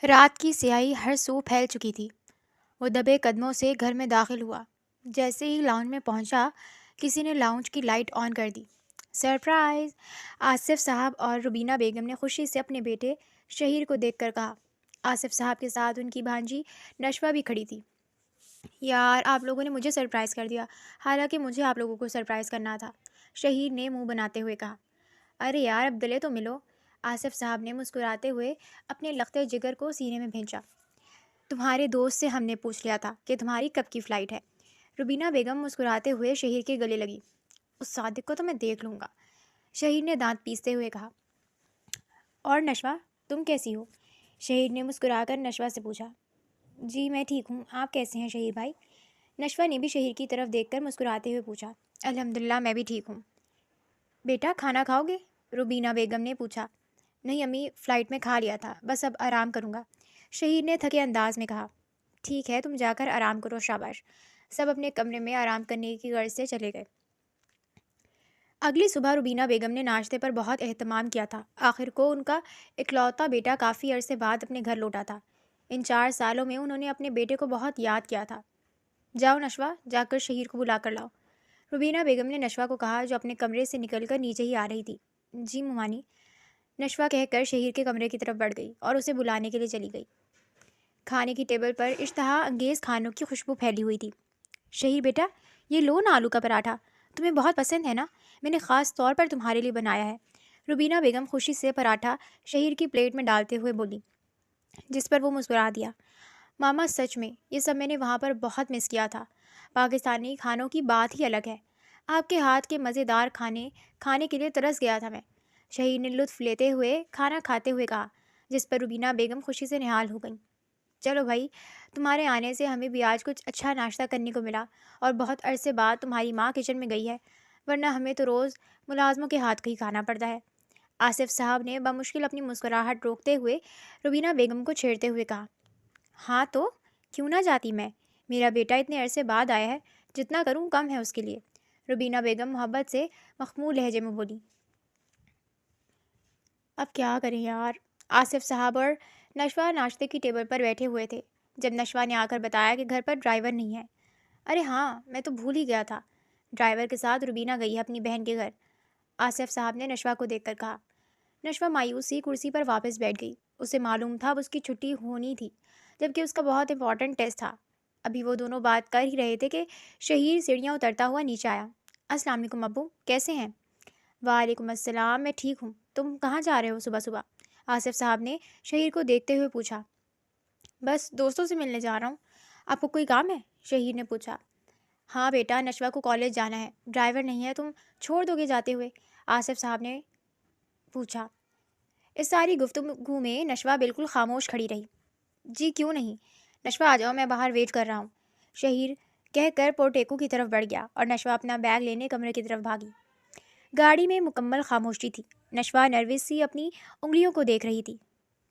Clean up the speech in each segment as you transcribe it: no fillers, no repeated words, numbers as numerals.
رات کی سیاہی ہر سو پھیل چکی تھی۔ وہ دبے قدموں سے گھر میں داخل ہوا۔ جیسے ہی لاؤنج میں پہنچا، کسی نے لاؤنج کی لائٹ آن کر دی۔ سرپرائز! آصف صاحب اور روبینہ بیگم نے خوشی سے اپنے بیٹے شہیر کو دیکھ کر کہا۔ آصف صاحب کے ساتھ ان کی بھانجی نشوہ بھی کھڑی تھی۔ یار، آپ لوگوں نے مجھے سرپرائز کر دیا، حالانکہ مجھے آپ لوگوں کو سرپرائز کرنا تھا، شہیر نے منہ بناتے ہوئے کہا۔ ارے یار، اب گلے تو ملو، آصف صاحب نے مسکراتے ہوئے اپنے لختے جگر کو سینے میں بھینچا۔ تمہارے دوست سے ہم نے پوچھ لیا تھا کہ تمہاری کب کی فلائٹ ہے۔ روبینہ بیگم مسکراتے ہوئے شہیر کے گلے لگی۔ اس صادق کو تو میں دیکھ لوں گا، شہیر نے دانت پیستے ہوئے کہا۔ اور نشوہ، تم کیسی ہو؟ شہیر نے مسکرا کر نشوہ سے پوچھا۔ جی میں ٹھیک ہوں، آپ کیسے ہیں شہیر بھائی؟ نشوہ نے بھی شہیر کی طرف دیکھ کر مسکراتے ہوئے پوچھا۔ الحمدللہ میں بھی ٹھیک ہوں۔ بیٹا کھانا کھاؤ گے؟ روبینہ بیگم نے پوچھا۔ نہیں امی، فلائٹ میں کھا لیا تھا، بس اب آرام کروں گا، شہیر نے تھکے انداز میں کہا۔ ٹھیک ہے، تم جا کر آرام کرو، شاباش۔ سب اپنے کمرے میں آرام کرنے کی غرض سے چلے گئے۔ اگلی صبح روبینہ بیگم نے ناشتے پر بہت اہتمام کیا تھا۔ آخر کو ان کا اکلوتا بیٹا کافی عرصے بعد اپنے گھر لوٹا تھا۔ ان 4 سالوں میں انہوں نے اپنے بیٹے کو بہت یاد کیا تھا۔ جاؤ نشوہ، جا کر شہیر کو بلا کر لاؤ، روبینہ بیگم نے نشوہ کو کہا، جو اپنے کمرے سے نکل کر نیچے ہی آ رہی تھی۔ جی ممانی، نشوہ کہہ کر شہیر کے کمرے کی طرف بڑھ گئی اور اسے بلانے کے لیے چلی گئی۔ کھانے کی ٹیبل پر اشتہا انگیز کھانوں کی خوشبو پھیلی ہوئی تھی۔ شہیر بیٹا، یہ لو نا آلو کا پراٹھا، تمہیں بہت پسند ہے نا، میں نے خاص طور پر تمہارے لیے بنایا ہے، روبینہ بیگم خوشی سے پراٹھا شہیر کی پلیٹ میں ڈالتے ہوئے بولی، جس پر وہ مسکرا دیا۔ ماما سچ میں یہ سب میں نے وہاں پر بہت مس کیا تھا، پاکستانی کھانوں کی بات ہی الگ ہے، آپ کے ہاتھ کے مزیدار کھانے کے لیے ترس گیا تھا میں، شہیر نے لطف لیتے ہوئے کھانا کھاتے ہوئے کہا، جس پر روبینہ بیگم خوشی سے نہال ہو گئیں۔ چلو بھائی، تمہارے آنے سے ہمیں بھی آج کچھ اچھا ناشتہ کرنے کو ملا، اور بہت عرصے بعد تمہاری ماں کچن میں گئی ہے، ورنہ ہمیں تو روز ملازموں کے ہاتھ کا ہی کھانا پڑتا ہے، آصف صاحب نے بمشکل اپنی مسکراہٹ روکتے ہوئے روبینہ بیگم کو چھیڑتے ہوئے کہا۔ ہاں تو کیوں نہ جاتی میں، میرا بیٹا اتنے عرصے بعد آیا ہے، جتنا کروں کم ہے اس کے لیے، روبینہ بیگم محبت سے مخمور لہجے میں بولی۔ اب کیا کریں یار، آصف صاحب اور نشوہ ناشتے کی ٹیبل پر بیٹھے ہوئے تھے، جب نشوہ نے آ کر بتایا کہ گھر پر ڈرائیور نہیں ہے۔ ارے ہاں، میں تو بھول ہی گیا تھا، ڈرائیور کے ساتھ روبینہ گئی ہے اپنی بہن کے گھر، آصف صاحب نے نشوہ کو دیکھ کر کہا۔ نشوہ مایوسی کرسی پر واپس بیٹھ گئی، اسے معلوم تھا اب اس کی چھٹی ہونی تھی، جبکہ اس کا بہت امپورٹنٹ ٹیسٹ تھا۔ ابھی وہ دونوں بات کر ہی رہے تھے کہ شہیر سیڑھیاں اترتا ہوا نیچے آیا۔ السلام علیکم ابو، کیسے ہیں؟ وعلیکم السلام، میں ٹھیک ہوں، تم کہاں جا رہے ہو صبح صبح؟ آصف صاحب نے شہیر کو دیکھتے ہوئے پوچھا۔ بس دوستوں سے ملنے جا رہا ہوں، آپ کو کوئی کام ہے؟ شہیر نے پوچھا۔ ہاں بیٹا، نشوہ کو کالج جانا ہے، ڈرائیور نہیں ہے، تم چھوڑ دو گے جاتے ہوئے؟ آصف صاحب نے پوچھا۔ اس ساری گفتگو میں نشوہ بالکل خاموش کھڑی رہی۔ جی کیوں نہیں، نشوہ آ جاؤ، میں باہر ویٹ کر رہا ہوں، شہیر کہہ کر پورٹیکو کی طرف بڑھ گیا اور نشوہ اپنا بیگ لینے کمرے کی طرف بھاگی۔ گاڑی میں مکمل خاموشی تھی۔ نشوہ نروس سی اپنی انگلیوں کو دیکھ رہی تھی۔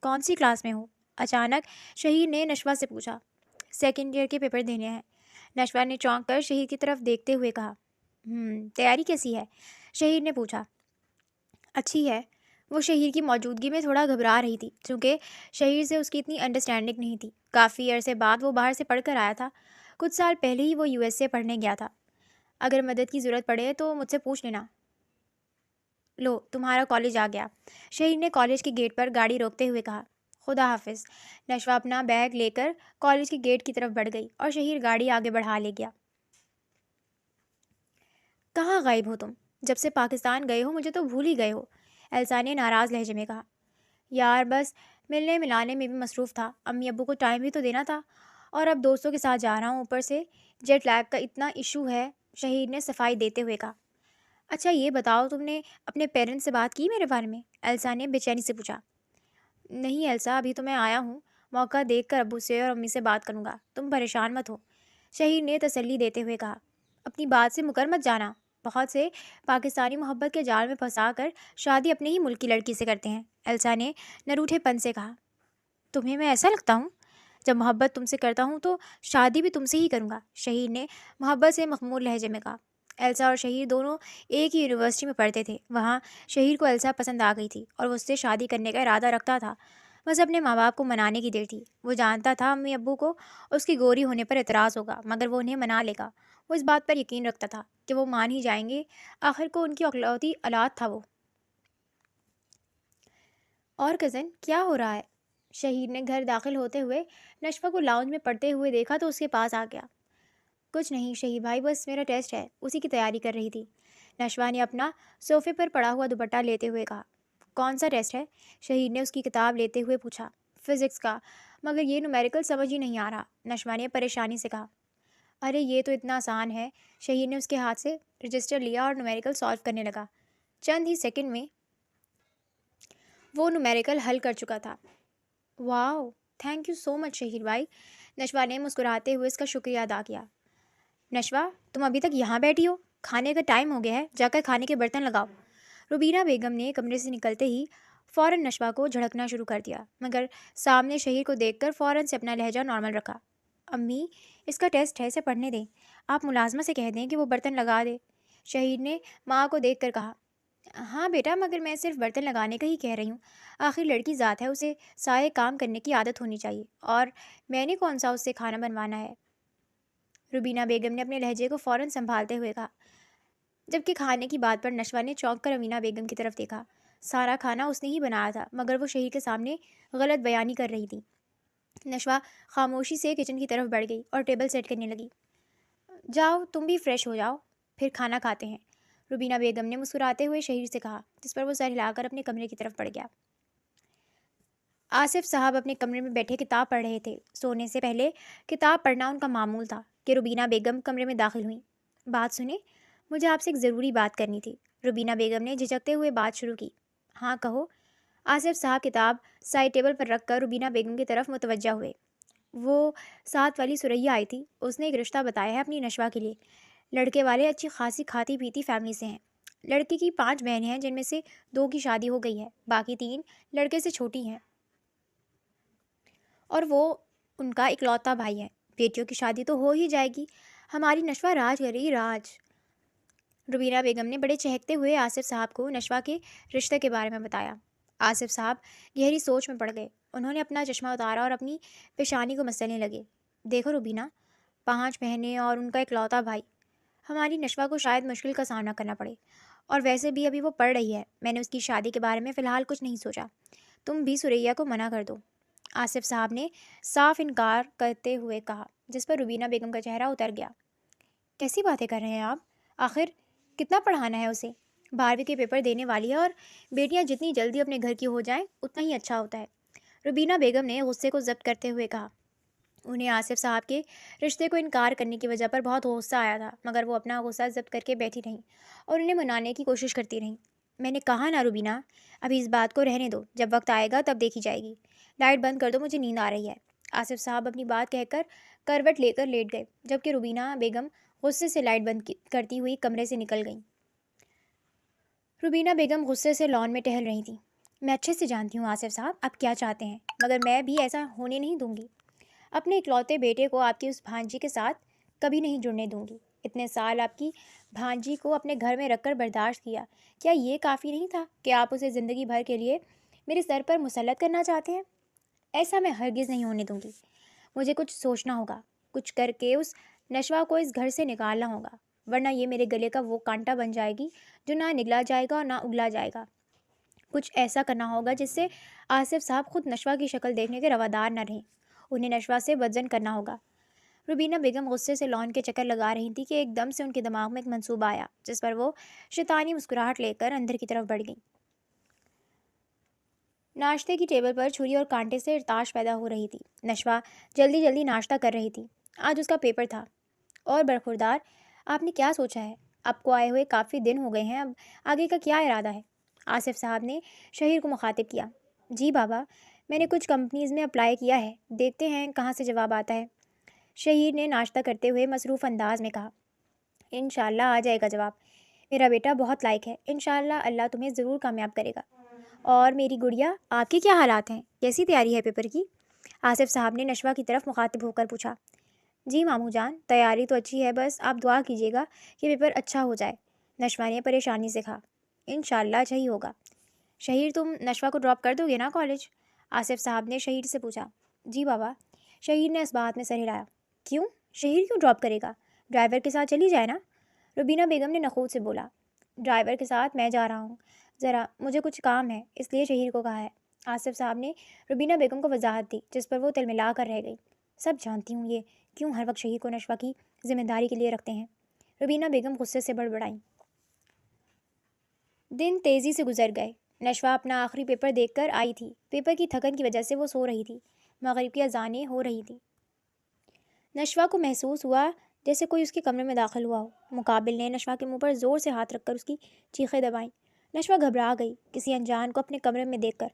کون سی کلاس میں ہو؟ اچانک شہیر نے نشوہ سے پوچھا۔ سیکنڈ ایئر کے پیپر دینے ہیں، نشوہ نے چونک کر شہیر کی طرف دیکھتے ہوئے کہا۔ تیاری کیسی ہے؟ شہیر نے پوچھا۔ اچھی ہے، وہ شہیر کی موجودگی میں تھوڑا گھبرا رہی تھی، چونکہ شہیر سے اس کی اتنی انڈرسٹینڈنگ نہیں تھی، کافی عرصے بعد وہ باہر سے پڑھ کر آیا تھا، کچھ سال پہلے ہی وہ USA پڑھنے گیا تھا۔ اگر مدد کی ضرورت پڑے تو مجھ سے پوچھ لینا۔ لو تمہارا کالج آ گیا، شہیر نے کالج کے گیٹ پر گاڑی روکتے ہوئے کہا۔ خدا حافظ، نشوہ اپنا بیگ لے کر کالج کے گیٹ کی طرف بڑھ گئی اور شہیر گاڑی آگے بڑھا لے گیا۔ کہاں غائب ہو تم؟ جب سے پاکستان گئے ہو مجھے تو بھول ہی گئے ہو، ایلسا نے ناراض لہجے میں کہا۔ یار بس ملنے ملانے میں بھی مصروف تھا، امی ابو کو ٹائم بھی تو دینا تھا، اور اب دوستوں کے ساتھ جا رہا ہوں، اوپر سے جیٹ لیگ کا اتنا ایشو ہے، شہیر نے صفائی دیتے ہوئے کہا۔ اچھا یہ بتاؤ، تم نے اپنے پیرنٹس سے بات کی میرے بارے میں؟ ایلسا نے بے چینی سے پوچھا۔ نہیں ایلسا، ابھی تو میں آیا ہوں، موقع دیکھ کر ابو سے اور امی سے بات کروں گا، تم پریشان مت ہو، شہیر نے تسلی دیتے ہوئے کہا۔ اپنی بات سے مکر مت جانا، بہت سے پاکستانی محبت کے جال میں پھنسا کر شادی اپنے ہی ملک کی لڑکی سے کرتے ہیں، ایلسا نے نروٹھے پن سے کہا۔ تمہیں میں ایسا لگتا ہوں؟ جب محبت تم سے کرتا ہوں تو شادی بھی تم سے ہی کروں گا، شہیر نے محبت سے مخمور لہجے میں کہا۔ ایلسا اور شہیر دونوں ایک ہی یونیورسٹی میں پڑھتے تھے، وہاں شہیر کو ایلسا پسند آ گئی تھی اور وہ اس سے شادی کرنے کا ارادہ رکھتا تھا، بس اپنے ماں باپ کو منانے کی دیر تھی۔ وہ جانتا تھا امی ابو کو اس کی گوری ہونے پر اعتراض ہوگا، مگر وہ انہیں منا لے گا۔ وہ اس بات پر یقین رکھتا تھا کہ وہ مان ہی جائیں گے، آخر کو ان کی اکلوتی اولاد تھا وہ۔ اور کزن کیا ہو رہا ہے؟ شہید نے گھر داخل ہوتے ہوئے نشوہ کو لاؤنج میں پڑھتے ہوئے دیکھا تو اس کے پاس آ گیا۔ کچھ نہیں شہید بھائی، بس میرا ٹیسٹ ہے، اسی کی تیاری کر رہی تھی، نشوہ نے اپنا صوفے پر پڑا ہوا دوپٹہ لیتے ہوئے کہا۔ کون سا ٹیسٹ ہے؟ شہید نے اس کی کتاب لیتے ہوئے پوچھا۔ فزکس کا، مگر یہ نومیریکل سمجھ ہی نہیں آ رہا، نشوہ نے پریشانی سے کہا۔ ارے یہ تو اتنا آسان ہے۔ شہید نے اس کے ہاتھ سے رجسٹر لیا اور نومیریکل سالو کرنے لگا۔ چند ہی سیکنڈ میں وہ نومیریکل حل کر چکا تھا۔ واو، تھینک یو سو مچ شہید بھائی، نشوہ نے مسکراتے ہوئے اس کا شکریہ ادا کیا۔ نشوہ تم ابھی تک یہاں بیٹھی ہو؟ کھانے کا ٹائم ہو گیا ہے، جا کر کھانے کے برتن لگاؤ۔ روبینہ بیگم نے کمرے سے نکلتے ہی فوراً نشوہ کو جھڑکنا شروع کر دیا، مگر سامنے شہید کو دیکھ کر فوراً سے اپنا لہجہ نارمل رکھا۔ امی اس کا ٹیسٹ ہے، اسے پڑھنے دیں، آپ ملازمہ سے کہہ دیں کہ وہ برتن لگا دے۔ شہید نے ماں کو دیکھ کر کہا۔ ہاں بیٹا، مگر میں صرف برتن لگانے کا ہی کہہ رہی ہوں، آخر لڑکی ذات ہے، اسے سارے کام کرنے کی عادت ہونی چاہیے، اور میں نے کون سا اس سے کھانا بنوانا ہے؟ روبینہ بیگم نے اپنے لہجے کو فوراً سنبھالتے ہوئے کہا، جبکہ کھانے کی بات پر نشوہ نے چونک کر روبینہ بیگم کی طرف دیکھا۔ سارا کھانا اس نے ہی بنایا تھا، مگر وہ شہید کے سامنے غلط بیانی کر رہی تھی۔ نشوہ خاموشی سے کچن کی طرف بڑھ گئی اور ٹیبل سیٹ کرنے لگی۔ جاؤ تم بھی فریش ہو جاؤ، پھر کھانا کھاتے ہیں، روبینہ بیگم نے مسکراتے ہوئے شہید سے کہا، جس پر وہ سر ہلا کر اپنے کمرے کی طرف بڑھ گیا۔ آصف صاحب اپنے کمرے میں بیٹھے کتاب پڑھ رہے تھے۔ سونے سے پہلے کتاب پڑھنا ان کا معمول تھا کہ روبینہ بیگم کمرے میں داخل ہوئیں۔ بات سنیں، مجھے آپ سے ایک ضروری بات کرنی تھی، روبینہ بیگم نے جھجکتے ہوئے بات شروع کی۔ ہاں کہو۔ آصف صاحب کتاب سائڈ ٹیبل پر رکھ کر روبینہ بیگم کی طرف متوجہ ہوئے۔ وہ ساتھ والی سریا آئی تھی، اس نے ایک رشتہ بتایا ہے اپنی نشوہ کے لیے، لڑکے والے اچھی خاصی کھاتی پیتی فیملی سے ہیں۔ لڑکی کی 5 بہنیں ہیں، جن میں سے 2 کی شادی ہو گئی ہے، باقی 3 لڑکے سے چھوٹی ہیں، اور وہ ان کا اکلوتا بھائی ہے۔ بیٹیوں کی شادی تو ہو ہی جائے گی، ہماری نشوہ راج کرے گی، راج۔ روبینہ بیگم نے بڑے چہکتے ہوئے آصف صاحب کو نشوہ کے رشتے کے بارے میں بتایا۔ آصف صاحب گہری سوچ میں پڑ گئے، انہوں نے اپنا چشمہ اتارا اور اپنی پیشانی کو مسلنے لگے۔ دیکھو روبینہ، 5 بہنیں اور ان کا اکلوتا بھائی، ہماری نشوہ کو شاید مشکل کا سامنا کرنا پڑے، اور ویسے بھی ابھی وہ پڑھ رہی ہے، میں نے اس کی شادی کے بارے میں فی الحال کچھ نہیں سوچا، تم بھی سریا کو منع کر دو، آصف صاحب نے صاف انکار کرتے ہوئے کہا، جس پر روبینہ بیگم کا چہرہ اتر گیا۔ کیسی باتیں کر رہے ہیں آپ؟ آخر کتنا پڑھانا ہے اسے؟ 12ویں کے پیپر دینے والی ہے، اور بیٹیاں جتنی جلدی اپنے گھر کی ہو جائیں اتنا ہی اچھا ہوتا ہے، روبینہ بیگم نے غصے کو ضبط کرتے ہوئے کہا۔ انہیں آصف صاحب کے رشتے کو انکار کرنے کی وجہ پر بہت غصہ آیا تھا، مگر وہ اپنا غصہ ضبط کر کے بیٹھی رہیں اور انہیں منانے کی کوشش کرتی رہیں۔ میں نے کہا نا روبینہ، ابھی اس بات کو رہنے دو، جب وقت آئے گا تب دیکھی جائے گی، لائٹ بند کر دو، مجھے نیند آ رہی ہے۔ آصف صاحب اپنی بات کہہ کر کروٹ لے کر لیٹ گئے، جبکہ روبینہ بیگم غصے سے لائٹ بند کرتی ہوئی کمرے سے نکل گئیں۔ روبینہ بیگم غصے سے لان میں ٹہل رہی تھیں۔ میں اچھے سے جانتی ہوں آصف صاحب آپ کیا چاہتے ہیں، مگر میں بھی ایسا ہونے نہیں دوں گی، اپنے اکلوتے بیٹے کو آپ کی اس بھانجی کے ساتھ کبھی نہیں جڑنے دوں گی۔ اتنے سال آپ کی بھانجی کو اپنے گھر میں رکھ کر برداشت کیا، کیا یہ کافی نہیں تھا کہ آپ اسے زندگی بھر کے لیے میرے سر پر مسلط کرنا چاہتے ہیں؟ ایسا میں ہرگز نہیں ہونے دوں گی، مجھے کچھ سوچنا ہوگا، کچھ کر کے اس نشوہ کو اس گھر سے نکالنا ہوگا، ورنہ یہ میرے گلے کا وہ کانٹا بن جائے گی جو نہ نگلا جائے گا اور نہ اگلا جائے گا۔ کچھ ایسا کرنا ہوگا جس سے آصف صاحب خود نشوہ کی شکل دیکھنے کے روادار نہ رہیں، انہیں نشوہ سے بدزن کرنا ہوگا۔ روبینہ بیگم غصے سے لان کے چکر لگا رہی تھی کہ ایک دم سے ان کے دماغ میں ایک منصوبہ آیا، جس پر وہ شیطانی مسکراہٹ لے کر اندر کی طرف بڑھ گئیں۔ ناشتے کی ٹیبل پر چھری اور کانٹے سے ارتاش پیدا ہو رہی تھی۔ نشوہ جلدی جلدی ناشتہ کر رہی تھی، آج اس کا پیپر تھا۔ اور برخوردار، آپ نے کیا سوچا ہے؟ آپ کو آئے ہوئے کافی دن ہو گئے ہیں، اب آگے کا کیا ارادہ ہے؟ آصف صاحب نے شہیر کو مخاطب کیا۔ جی بابا، میں نے کچھ کمپنیز میں اپلائی کیا ہے، دیکھتے ہیں کہاں سے جواب آتا ہے، شہیر نے ناشتہ کرتے ہوئے مصروف انداز میں کہا۔ انشاءاللہ آ جائے گا جواب، میرا بیٹا بہت لائق ہے، انشاءاللہ اللہ تمہیں ضرور کامیاب کرے گا۔ اور میری گڑیا، آپ کے کیا حالات ہیں، کیسی تیاری ہے پیپر کی؟ آصف صاحب نے نشوہ کی طرف مخاطب ہو کر پوچھا۔ جی ماموں جان، تیاری تو اچھی ہے، بس آپ دعا کیجیے گا کہ پیپر اچھا ہو جائے، نشوہ نے پریشانی سے کہا۔ انشاءاللہ اچھا ہی ہوگا۔ شہیر تم نشوہ کو ڈراپ کر دو گے نا کالج؟ آصف صاحب نے شہیر سے پوچھا۔ جی بابا۔ شہیر نے اس بات میں سر ہلایا۔ کیوں؟ شہیر کیوں ڈراپ کرے گا؟ ڈرائیور کے ساتھ چلی جائے نا۔ روبینہ بیگم نے نخوت سے بولا۔ ڈرائیور کے ساتھ میں جا رہا ہوں، ذرا مجھے کچھ کام ہے، اس لیے شہیر کو کہا ہے۔ آصف صاحب نے روبینہ بیگم کو وضاحت دی، جس پر وہ تلملا کر رہ گئی۔ سب جانتی ہوں یہ کیوں ہر وقت شہیر کو نشوہ کی ذمہ داری کے لیے رکھتے ہیں، روبینہ بیگم غصے سے بڑبڑائیں۔ دن تیزی سے گزر گئے۔ نشوہ اپنا آخری پیپر دیکھ کر آئی تھی۔ پیپر کی تھکن کی وجہ سے وہ سو رہی تھی۔ مغرب کی اذانیں ہو رہی تھیں۔ نشوہ کو محسوس ہوا جیسے کوئی اس کے کمرے میں داخل ہوا ہو۔ مقابل نے نشوہ کے منہ پر زور سے ہاتھ رکھ کر اس کی چیخیں دبائیں۔ نشوہ گھبرا گئی کسی انجان کو اپنے کمرے میں دیکھ کر۔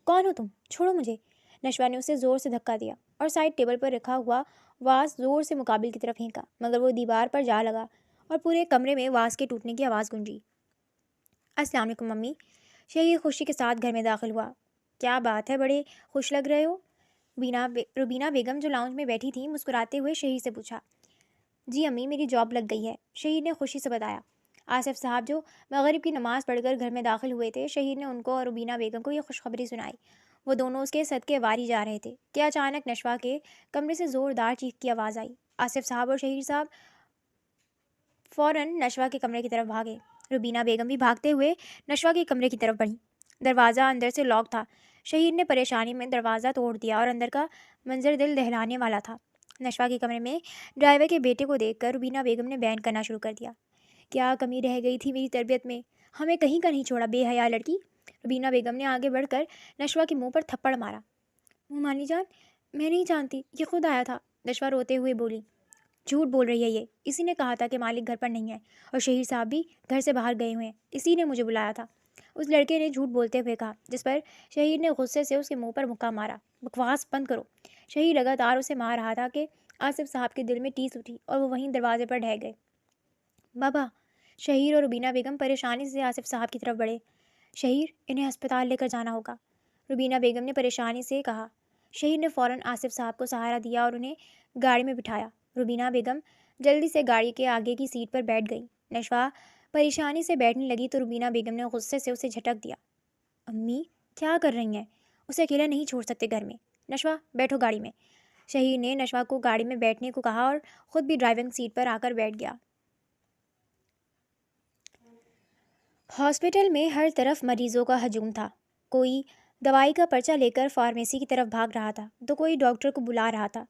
کون ہو تم؟ چھوڑو مجھے۔ نشوہ نے اسے زور سے دھکا دیا اور سائڈ ٹیبل پر رکھا ہوا واز زور سے مقابل کی طرف پھینکا، مگر وہ دیوار پر جا لگا اور پورے کمرے میں واز کے ٹوٹنے کی آواز گونجی۔ السلام علیکم ممی۔ شہیر خوشی کے ساتھ گھر میں داخل ہوا۔ کیا بات ہے، بڑے خوش لگ رہے ہو؟ روبینہ بیگم جو لاؤنج میں بیٹھی تھی مسکراتے ہوئے شہیر سے پوچھا۔ جی امی، میری جاب لگ گئی ہے، شہیر نے خوشی سے بتایا۔ آصف صاحب جو مغرب کی نماز پڑھ کر گھر میں داخل ہوئے تھے، شہیر نے ان کو اور روبینہ بیگم کو یہ خوشخبری سنائی۔ وہ دونوں اس کے صدقے واری جا رہے تھے کہ اچانک نشوہ کے کمرے سے زوردار چیخ کی آواز آئی۔ آصف صاحب اور شہیر صاحب فوراً نشوہ کے کمرے کی طرف بھاگے۔ روبینہ بیگم بھی بھاگتے ہوئے نشوہ کے کمرے کی طرف بڑھیں۔ دروازہ اندر سے لاک تھا۔ شہیر نے پریشانی میں دروازہ توڑ دیا اور اندر کا منظر دل دہلانے والا تھا۔ نشوہ کے کمرے میں ڈرائیور کے بیٹے کو دیکھ کر روبینہ بیگم نے بیان کرنا شروع کر دیا۔ کیا کمی رہ گئی تھی میری تربیت میں، ہمیں کہیں کا نہیں چھوڑا، بے حیا لڑکی۔ روبینہ بیگم نے آگے بڑھ کر نشوہ کے منہ پر تھپڑ مارا۔ مانی جان، میں نہیں جانتی، یہ خود آیا تھا، نشوہ روتے ہوئے بولی۔ جھوٹ بول رہی ہے یہ، اسی نے کہا تھا کہ مالک گھر پر نہیں ہے اور شہیر صاحب بھی گھر سے باہر گئے ہوئے ہیں، اسی نے مجھے بلایا تھا، اس لڑکے نے جھوٹ بولتے ہوئے کہا، جس پر شہیر نے غصے سے اس کے منہ پر مکہ مارا۔ بکواس بند کرو۔ شہیر لگاتار اسے مار رہا تھا کہ آصف صاحب کے دل میں ٹیس اٹھی اور وہ وہیں دروازے پر ڈھہ گئے۔ بابا۔ شہیر اور روبینہ بیگم پریشانی سے آصف صاحب کی طرف بڑھے۔ شہیر، انہیں ہسپتال لے کر جانا ہوگا، روبینہ بیگم نے پریشانی سے کہا۔ شہیر نے فوراً آصف صاحب کو سہارا دیا اور انہیں گاڑی میں بٹھایا۔ روبینہ بیگم جلدی سے گاڑی کے آگے کی سیٹ پر بیٹھ گئی۔ نشوہ پریشانی سے بیٹھنے لگی تو روبینہ بیگم نے غصے سے اسے جھٹک دیا۔ امی، کیا کر رہی ہیں؟ اسے اکیلا نہیں چھوڑ سکتے گھر میں۔ نشوہ، بیٹھو گاڑی میں۔ شہیر نے نشوہ کو گاڑی میں بیٹھنے کو کہا اور خود بھی ڈرائیونگ سیٹ پر آ کر بیٹھ گیا۔ ہاسپٹل میں ہر طرف مریضوں کا ہجوم تھا۔ کوئی دوائی کا پرچہ لے کر فارمیسی کی طرف بھاگ رہا تھا تو کوئی ڈاکٹر کو بلا رہا تھا۔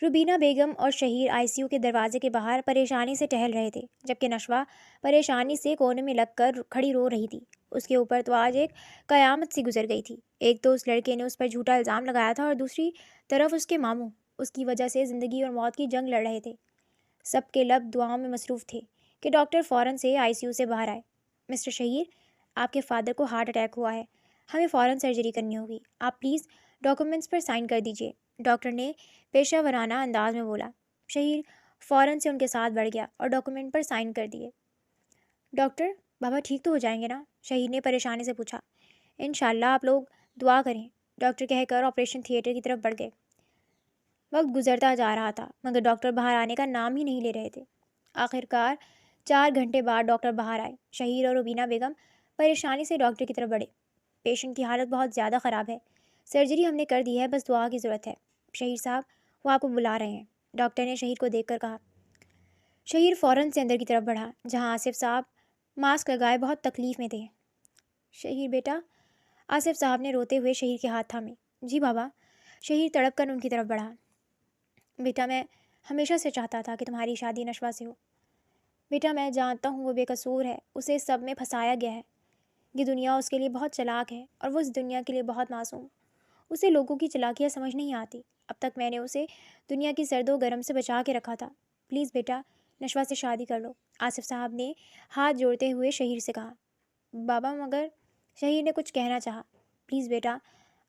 روبینہ بیگم اور شہیر آئی سی یو کے دروازے کے باہر پریشانی سے ٹہل رہے تھے، جبکہ نشوہ پریشانی سے کونے میں لگ کر کھڑی رو رہی تھی۔ اس کے اوپر تو آج ایک قیامت سی گزر گئی تھی۔ ایک تو اس لڑکے نے اس پر جھوٹا الزام لگایا تھا اور دوسری طرف اس کے ماموں اس کی وجہ سے زندگی اور موت کی جنگ لڑ رہے تھے۔ سب کے لب دعاؤں میں مصروف تھے کہ ڈاکٹر فوراً سے آئی سی یو سے باہر آئے۔ مسٹر شہیر، آپ کے فادر کو ہارٹ اٹیک ہوا ہے، ہمیں فوراً سرجری کرنی ہوگی، آپ پلیز ڈاکومنٹس پر سائن کر دیجیے، ڈاکٹر نے پیشہ ورانہ انداز میں بولا۔ شہیر فوراً سے ان کے ساتھ بڑھ گیا اور ڈاکومنٹ پر سائن کر دیے۔ ڈاکٹر، بابا ٹھیک تو ہو جائیں گے نا؟ شہیر نے پریشانی سے پوچھا۔ انشاءاللہ، آپ لوگ دعا کریں، ڈاکٹر کہہ کر آپریشن تھیٹر کی طرف بڑھ گئے۔ وقت گزرتا جا رہا تھا مگر ڈاکٹر باہر آنے کا نام ہی نہیں لے رہے تھے۔ آخرکار 4 گھنٹے بعد ڈاکٹر باہر آئے۔ شہیر اور روبینہ بیگم پریشانی سے ڈاکٹر کی طرف بڑھے۔ پیشنٹ کی حالت بہت زیادہ خراب ہے، سرجری ہم نے کر دی ہے، بس دعا کی ضرورت ہے۔ شہیر صاحب، وہ آپ کو بلا رہے ہیں، ڈاکٹر نے شہیر کو دیکھ کر کہا۔ شہیر فوراً سے اندر کی طرف بڑھا، جہاں آصف صاحب ماسک لگائے بہت تکلیف میں تھے۔ شہیر بیٹا، آصف صاحب نے روتے ہوئے شہیر کے ہاتھ تھامے۔ جی بابا۔ شہیر تڑپ کر ان کی طرف بڑھا۔ بیٹا، میں ہمیشہ سے چاہتا تھا کہ تمہاری شادی نشوہ سے ہو۔ بیٹا، میں جانتا ہوں وہ بے قصور ہے، اسے اس سب میں پھنسایا گیا ہے۔ یہ دنیا اس کے لیے بہت چلاک ہے اور وہ اس دنیا کے لیے بہت معصوم۔ اسے لوگوں کی چلاکیاں سمجھ نہیں آتی۔ اب تک میں نے اسے دنیا کی سرد و گرم سے بچا کے رکھا تھا۔ پلیز بیٹا، نشوہ سے شادی کر لو، آصف صاحب نے ہاتھ جوڑتے ہوئے شہیر سے کہا۔ بابا مگر، شہیر نے کچھ کہنا چاہا۔ پلیز بیٹا،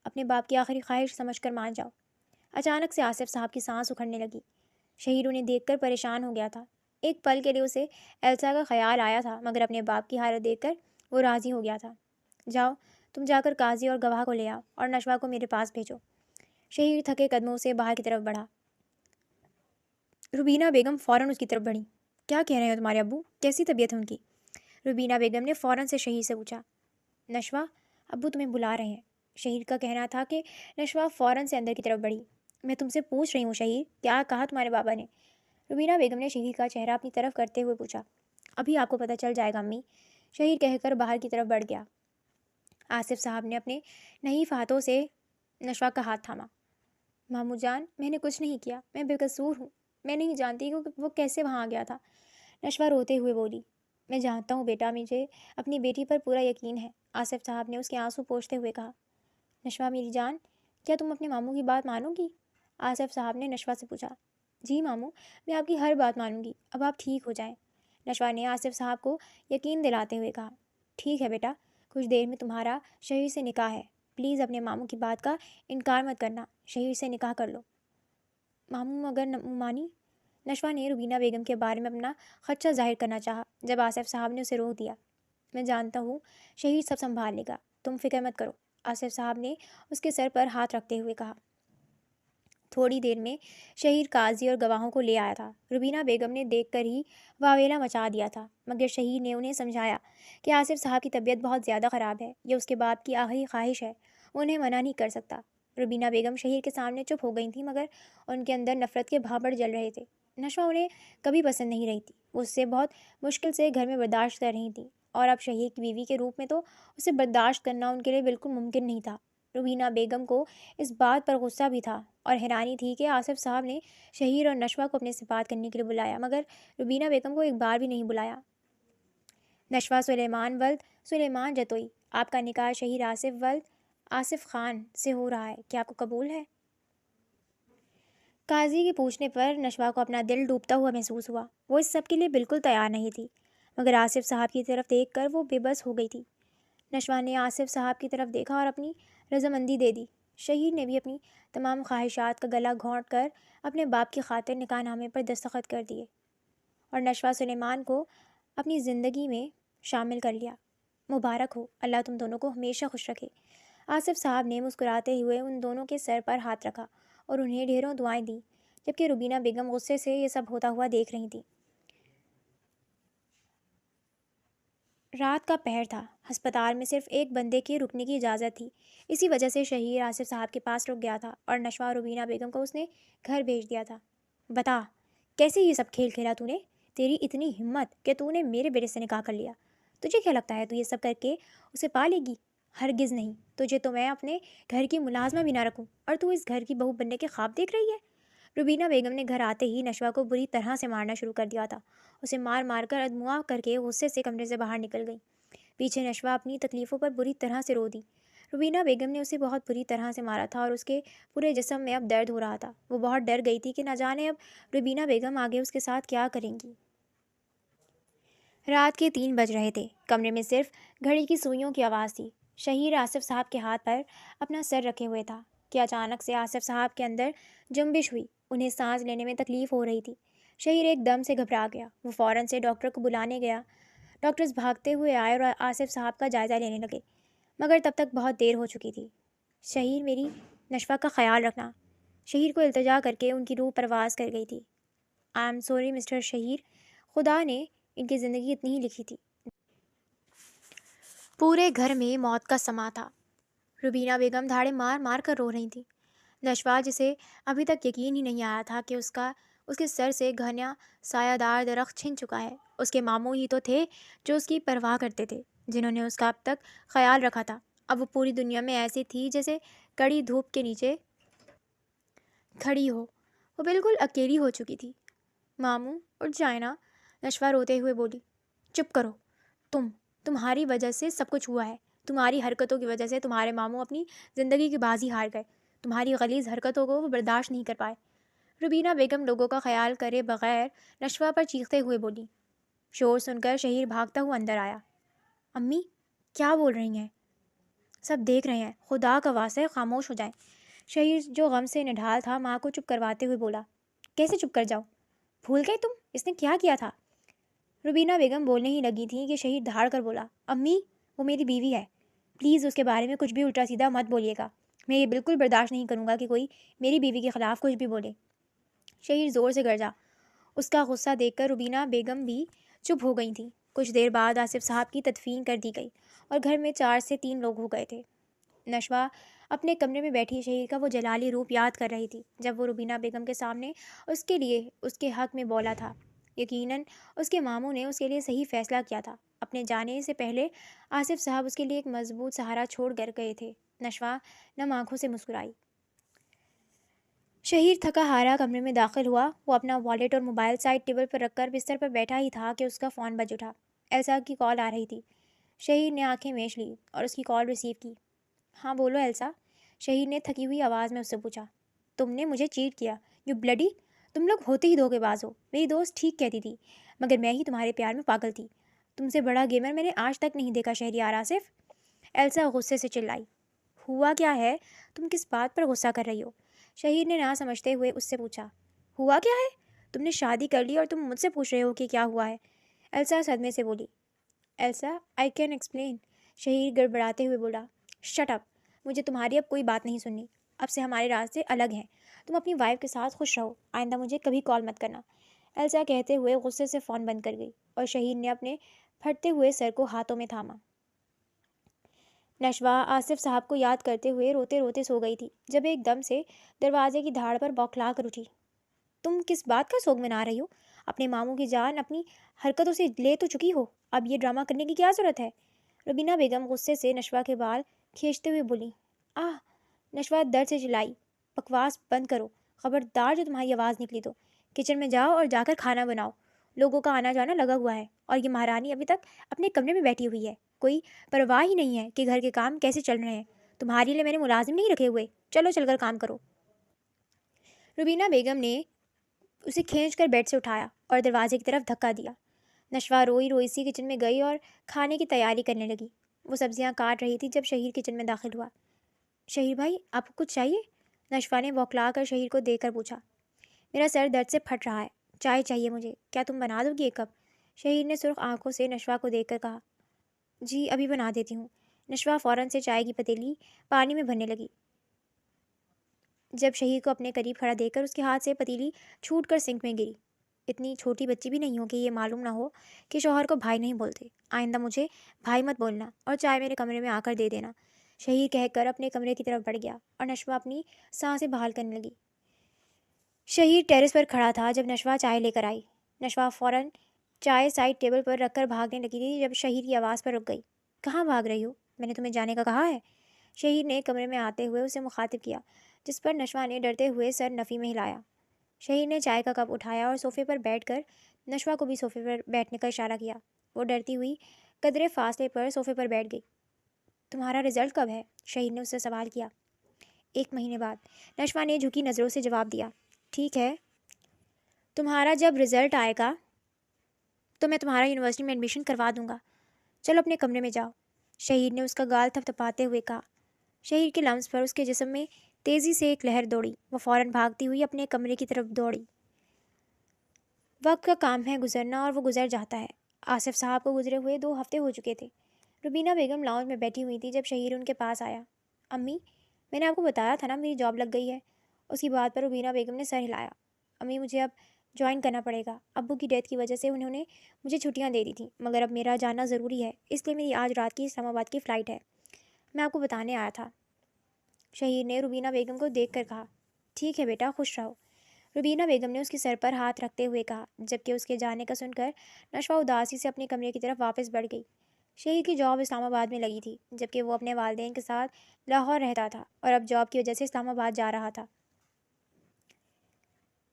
اپنے باپ کی آخری خواہش سمجھ کر مان جاؤ۔ اچانک سے آصف صاحب کی سانس اکھڑنے لگی۔ شہیر انہیں دیکھ کر پریشان ہو گیا تھا۔ ایک پل کے لیے اسے ایلسا کا خیال آیا تھا مگر اپنے باپ کی حالت دیکھ کر وہ راضی ہو گیا تھا۔ جاؤ، تم جا کر قاضی اور گواہ کو لے آؤ اور نشوہ کو میرے پاس بھیجو۔ شہیر تھکے قدموں سے باہر کی طرف بڑھا۔ روبینہ بیگم فوراً اس کی طرف بڑھی۔ کیا کہہ رہے ہیں تمہارے ابو؟ کیسی طبیعت ہے ان کی؟ روبینہ بیگم نے فوراً سے شہیر سے پوچھا۔ نشوہ، ابو تمہیں بلا رہے ہیں۔ شہیر کا کہنا تھا کہ نشوا فوراً سے اندر کی طرف بڑھی۔ میں تم سے پوچھ رہی ہوں شہیر، کیا کہا تمہارے بابا نے؟ روبینہ بیگم نے شہیر کا چہرہ اپنی طرف کرتے ہوئے پوچھا۔ ابھی آپ کو پتہ چل جائے گا امی، شہیر کہہ کر باہر کی طرف بڑھ گیا۔ آصف صاحب نے اپنے نحیف ہاتھوں سے نشوا کا ہاتھ تھاما۔ ماموں جان، میں نے کچھ نہیں کیا، میں بے قصور ہوں، میں نہیں جانتی کہ وہ کیسے وہاں آ گیا تھا۔ نشوا روتے ہوئے بولی۔ میں جانتا ہوں بیٹا، مجھے اپنی بیٹی پر پورا یقین ہے، آصف صاحب نے اس کے آنسو پوچھتے ہوئے کہا۔ نشوا میری جان، کیا تم اپنے ماموں کی بات مانو گی؟ آصف صاحب نے نشوا سے پوچھا۔ جی ماموں، میں آپ کی ہر بات مانوں گی، اب آپ ٹھیک ہو جائیں، نشوا نے آصف صاحب کو یقین دلاتے ہوئے کہا۔ ٹھیک ہے بیٹا، کچھ دیر میں تمہارا شہیر سے نکاح ہے، پلیز اپنے ماموں کی بات کا انکار مت کرنا، شہیر سے نکاح کر لو۔ ماموں اگر مانی؟ نشوا نے روبینہ بیگم کے بارے میں اپنا خدشہ ظاہر کرنا چاہا، جب آصف صاحب نے اسے روک دیا۔ میں جانتا ہوں، شہیر سب سنبھال لے گا، تم فکر مت کرو، آصف صاحب نے اس کے سر پر ہاتھ رکھتے ہوئے کہا۔ تھوڑی دیر میں شہیر قاضی اور گواہوں کو لے آیا تھا۔ روبینہ بیگم نے دیکھ کر ہی واویلا مچا دیا تھا، مگر شہیر نے انہیں سمجھایا کہ آصف صاحب کی طبیعت بہت زیادہ خراب ہے، یہ اس کے باپ کی آخری خواہش ہے، وہ انہیں منع نہیں کر سکتا۔ روبینہ بیگم شہیر کے سامنے چپ ہو گئی تھیں، مگر ان کے اندر نفرت کے بھانپڑ جل رہے تھے۔ نشوا انہیں کبھی پسند نہیں رہی تھی، وہ اس سے بہت مشکل سے گھر میں برداشت کر رہی تھیں، اور اب شہیر کی بیوی کے روپ میں تو اسے برداشت کرنا ان کے لیے بالکل ممکن نہیں تھا۔ روبینہ بیگم کو اس بات پر غصہ بھی تھا اور حیرانی تھی کہ آصف صاحب نے شہیر اور نشوا کو اپنے سے بات کرنے کے لیے بلایا، مگر روبینہ بیگم کو ایک بار بھی نہیں بلایا۔ نشوا سلیمان ولد سلیمان جتوئی، آپ کا نکاح شہیر آصف ولد آصف خان سے ہو رہا ہے، کیا آپ کو قبول ہے؟ قاضی کے پوچھنے پر نشوا کو اپنا دل ڈوبتا ہوا محسوس ہوا۔ وہ اس سب کے لیے بالکل تیار نہیں تھی، مگر آصف صاحب کی طرف دیکھ کر وہ بے بس ہو گئی تھی۔ نشوا نے آصف صاحب کی طرف دیکھا اور اپنی رضامندی دے دی۔ شہیر نے بھی اپنی تمام خواہشات کا گلا گھونٹ کر اپنے باپ کی خاطر نکاح نامے پر دستخط کر دیے اور نشوا سلیمان کو اپنی زندگی میں شامل کر لیا۔ مبارک ہو، اللہ تم دونوں کو ہمیشہ خوش رکھے۔ آصف صاحب نے مسکراتے ہوئے ان دونوں کے سر پر ہاتھ رکھا اور انہیں ڈھیروں دعائیں دیں، جبکہ روبینہ بیگم غصے سے یہ سب ہوتا ہوا دیکھ رہی تھیں۔ رات کا پہر تھا، ہسپتال میں صرف ایک بندے کے رکنے کی اجازت تھی، اسی وجہ سے شہیر آصف صاحب کے پاس رک گیا تھا اور نشوا اور روبینہ بیگم کو اس نے گھر بھیج دیا تھا۔ بتا، کیسے یہ سب کھیل کھیلا تو نے؟ تیری اتنی ہمت کہ تو نے میرے بیٹے سے نکاح کر لیا، تجھے کیا لگتا ہے تو یہ سب کر کے اسے پا لے گی؟ ہرگز نہیں، تجھے تو میں اپنے گھر کی ملازمہ بھی نہ رکھوں، اور تو اس گھر کی بہو بننے کے خواب دیکھ رہی ہے؟ روبینہ بیگم نے گھر آتے ہی نشوا کو بری طرح سے مارنا شروع کر دیا تھا، اسے مار مار کر ادموا کر کے غصے سے کمرے سے باہر نکل گئی۔ پیچھے نشوا اپنی تکلیفوں پر بری طرح سے رو دی۔ روبینہ بیگم نے اسے بہت بری طرح سے مارا تھا اور اس کے پورے جسم میں اب درد ہو رہا تھا۔ وہ بہت ڈر گئی تھی کہ نہ جانے اب روبینہ بیگم آگے اس کے ساتھ کیا کریں گی۔ رات کے 3 بج رہے تھے، کمرے میں صرف گھڑی کی سوئیوں کی آواز تھی۔ شہیر آصف صاحب کے ہاتھ پر اپنا سر رکھے ہوئے تھا کہ اچانک سے آصف صاحب کے اندر جنبش ہوئی، انہیں سانس لینے میں تکلیف ہو رہی تھی۔ شہیر ایک دم سے گھبرا گیا، وہ فوراً سے ڈاکٹر کو بلانے گیا۔ ڈاکٹرز بھاگتے ہوئے آئے اور آصف صاحب کا جائزہ لینے لگے، مگر تب تک بہت دیر ہو چکی تھی۔ شہیر، میری نشوا کا خیال رکھنا، شہیر کو التجا کر کے ان کی روح پرواز کر گئی تھی۔ آئی ایم سوری مسٹر شہیر، خدا نے ان کی زندگی اتنی ہی لکھی تھی۔ پورے گھر میں موت کا سما تھا۔ روبینہ بیگم دھاڑے مار مار کر رو رہی تھیں۔ نشوا، جسے ابھی تک یقین ہی نہیں آیا تھا کہ اس کے سر سے گھنا سایہ دار درخت چھن چکا ہے، اس کے ماموں ہی تو تھے جو اس کی پرواہ کرتے تھے، جنہوں نے اس کا اب تک خیال رکھا تھا، اب وہ پوری دنیا میں ایسی تھی جیسے کڑی دھوپ کے نیچے کھڑی ہو، وہ بالکل اکیلی ہو چکی تھی۔ ماموں اٹھ جائیں نا، نشوا روتے ہوئے بولی۔ چپ کرو، تمہاری وجہ سے سب کچھ ہوا ہے، تمہاری حرکتوں کی وجہ سے تمہارے ماموں اپنی زندگی کی بازی ہار گئے، تمہاری غلیظ حرکتوں کو وہ برداشت نہیں کر پائے۔ روبینہ بیگم لوگوں کا خیال کرے بغیر نشوا پر چیختے ہوئے بولی۔ شور سن کر شہیر بھاگتا ہوا اندر آیا۔ امی، کیا بول رہی ہیں؟ سب دیکھ رہے ہیں، خدا کا واسطہ ہے خاموش ہو جائیں۔ شہیر جو غم سے نڈھال تھا ماں کو چپ کرواتے ہوئے بولا۔ کیسے چپ کر جاؤ؟ بھول گئے تم اس نے کیا کیا تھا؟ روبینہ بیگم بولنے ہی لگی تھیں کہ شہیر دھاڑ کر بولا۔ امی، وہ میری بیوی ہے، پلیز اس کے بارے میں کچھ بھی الٹا سیدھا مت بولیے گا، میں یہ بالکل برداشت نہیں کروں گا کہ کوئی میری بیوی کے خلاف کچھ بھی بولے۔ شہیر زور سے گرجا۔ اس کا غصہ دیکھ کر روبینہ بیگم بھی چپ ہو گئی تھیں۔ کچھ دیر بعد آصف صاحب کی تدفین کر دی گئی اور گھر میں 4 سے 3 لوگ ہو گئے تھے۔ نشوا اپنے کمرے میں بیٹھی شہیر کا وہ جلالی روپ یاد کر رہی تھی جب وہ روبینہ بیگم کے سامنے اس کے لیے اس کے حق میں بولا تھا۔ یقیناً اس کے ماموں نے اس کے لیے صحیح فیصلہ کیا تھا۔ اپنے جانے سے پہلے آصف صاحب اس کے لیے ایک مضبوط سہارا چھوڑ کر گئے تھے۔ نشوا نم آنکھوں سے مسکرائی۔ شہیر تھکا ہارا کمرے میں داخل ہوا۔ وہ اپنا والیٹ اور موبائل سائڈ ٹیبل پر رکھ کر بستر پر بیٹھا ہی تھا کہ اس کا فون بج اٹھا۔ ایلسا کی کال آ رہی تھی۔ شہیر نے آنکھیں میچ لی اور اس کی کال ریسیو کی۔ ہاں بولو ایلسا، شہیر نے تھکی ہوئی آواز میں اس سے پوچھا۔ تم نے مجھے چیٹ کیا، یو بلڈی، تم لوگ ہوتے ہی دھوکے باز ہو۔ میری دوست ٹھیک کہتی تھی، مگر میں ہی تمہارے پیار میں پاگل تھی۔ تم سے بڑا گیمر میں نے آج تک نہیں دیکھا شہریار آصف۔ ایلسا غصے سے چلائی۔ ہوا کیا ہے؟ تم کس بات پر غصہ کر رہی ہو؟ شہیر نے نہ سمجھتے ہوئے اس سے پوچھا۔ ہوا کیا ہے؟ تم نے شادی کر لی اور تم مجھ سے پوچھ رہے ہو کہ کیا ہوا ہے؟ ایلسا صدمے سے بولی۔ ایلسا آئی کین ایکسپلین، شہیر گڑبڑاتے ہوئے بولا۔ شٹ اپ، مجھے تمہاری اب کوئی بات نہیں سننی۔ اب سے ہمارے راستے الگ ہیں۔ تم اپنی وائف کے ساتھ خوش رہو، آئندہ مجھے کبھی کال مت کرنا۔ ایلسا کہتے ہوئے غصے سے فون بند کر گئی اور شہیر نے اپنے پھٹتے ہوئے سر کو ہاتھوں میں تھاما۔ نشوا آصف صاحب کو یاد کرتے ہوئے روتے روتے سو گئی تھی جب ایک دم سے دروازے کی دھاڑ پر بوکھلا کر اٹھی۔ تم کس بات کا سوگ منا رہی ہو؟ اپنے ماموں کی جان اپنی حرکتوں سے لے تو چکی ہو، اب یہ ڈرامہ کرنے کی کیا ضرورت ہے؟ روبینہ بیگم غصے سے نشوا کے بال کھینچتے ہوئے بولی۔ آہ! نشوا درد سے چلائی۔ بکواس بند کرو، خبردار جو تمہاری آواز نکلی تو کچن میں جاؤ اور جا کر کھانا بناؤ۔ لوگوں کا آنا جانا لگا ہوا ہے اور یہ مہارانی ابھی تک اپنے کمرے میں بیٹھی ہوئی ہے، کوئی پرواہ ہی نہیں ہے کہ گھر کے کام کیسے چل رہے ہیں۔ تمہارے لیے میں نے ملازم نہیں رکھے ہوئے، چلو چل کر کام کرو۔ روبینہ بیگم نے اسے کھینچ کر بیڈ سے اٹھایا اور دروازے کی طرف دھکا دیا۔ نشوا روئی روئی سی کچن میں گئی اور کھانے کی تیاری کرنے لگی۔ وہ سبزیاں کاٹ رہی تھی جب شہیر کچن میں داخل ہوا۔ شہیر بھائی، آپ کو کچھ چاہیے؟ نشوا نے بوکھلا کر شہیر کو دیکھ کر پوچھا۔ میرا سر درد سے پھٹ رہا ہے، چائے چاہیے مجھے، کیا تم بنا دو گی ایک کپ؟ شہیر نے سرخ آنکھوں سے نشوا کو دیکھ کر کہا۔ جی ابھی بنا دیتی ہوں۔ نشوا فوراً سے چائے کی پتیلی پانی میں بھرنے لگی۔ جب شہیر کو اپنے قریب کھڑا دیکھ کر اس کے ہاتھ سے پتیلی چھوٹ کر سنک میں گری۔ اتنی چھوٹی بچی بھی نہیں ہو کہ یہ معلوم نہ ہو کہ شوہر کو بھائی نہیں بولتے۔ آئندہ مجھے بھائی مت بولنا اور چائے میرے کمرے میں آ کر دے دینا، شہیر کہہ کر اپنے کمرے کی طرف بڑھ گیا اور نشوا اپنی سانسیں بحال کرنے لگی۔ شہیر ٹیرس پر کھڑا تھا جب نشوا چائے لے کر آئی۔ نشوا فوراً چائے سائڈ ٹیبل پر رکھ کر بھاگنے لگی تھی جب شہیر کی آواز پر رک گئی۔ کہاں بھاگ رہی ہو؟ میں نے تمہیں جانے کا کہا ہے۔ شہیر نے کمرے میں آتے ہوئے اسے مخاطب کیا، جس پر نشوا نے ڈرتے ہوئے سر نفی میں ہلایا۔ شہیر نے چائے کا کپ اٹھایا اور صوفے پر بیٹھ کر نشوا کو بھی صوفے پر بیٹھنے کا اشارہ کیا۔ وہ ڈرتی ہوئی قدرے فاصلے پر صوفے پر بیٹھ گئی۔ تمہارا رزلٹ کب ہے؟ شہیر نے اس سے سوال کیا۔ 1 مہینے بعد، نشوا نے جھکی نظروں سے جواب دیا۔ ٹھیک ہے، تمہارا جب رزلٹ آئے گا تو میں تمہارا یونیورسٹی میں ایڈمیشن کروا دوں گا۔ چلو اپنے کمرے میں جاؤ، شہیر نے اس کا گال تھپ تھپاتے ہوئے کہا۔ شہیر کے لمس پر اس کے جسم میں تیزی سے ایک لہر دوڑی۔ وہ فوراً بھاگتی ہوئی اپنے کمرے کی طرف دوڑی۔ وقت کا کام ہے گزرنا اور وہ گزر جاتا ہے۔ آصف صاحب کو گزرے ہوئے 2 ہفتے ہو چکے تھے۔ روبینہ بیگم لاؤنج میں بیٹھی ہوئی تھی جب شہیر ان کے پاس آیا۔ امی، میں نے آپ کو بتایا تھا نا میری جاب لگ گئی ہے۔ اس کی بات پر روبینہ بیگم نے سر ہلایا۔ امی مجھے اب جوائن کرنا پڑے گا، ابو کی ڈیتھ کی وجہ سے انہوں نے مجھے چھٹیاں دے دی تھیں، مگر اب میرا جانا ضروری ہے، اس لیے میری آج رات کی اسلام آباد کی فلائٹ ہے۔ میں آپ کو بتانے آیا تھا، شہیر نے روبینہ بیگم کو دیکھ کر کہا۔ ٹھیک ہے بیٹا، خوش رہو، روبینہ بیگم نے اس کے سر پر ہاتھ رکھتے ہوئے کہا، جبکہ اس کے جانے کا سن کر نشوا اداسی سے اپنے کمرے کی طرف واپس بڑھ گئی۔ شہیر کی جاب اسلام آباد میں لگی تھی، جبکہ وہ اپنے والدین کے ساتھ لاہور رہتا تھا اور اب جاب کی وجہ سے اسلام آباد جا رہا تھا۔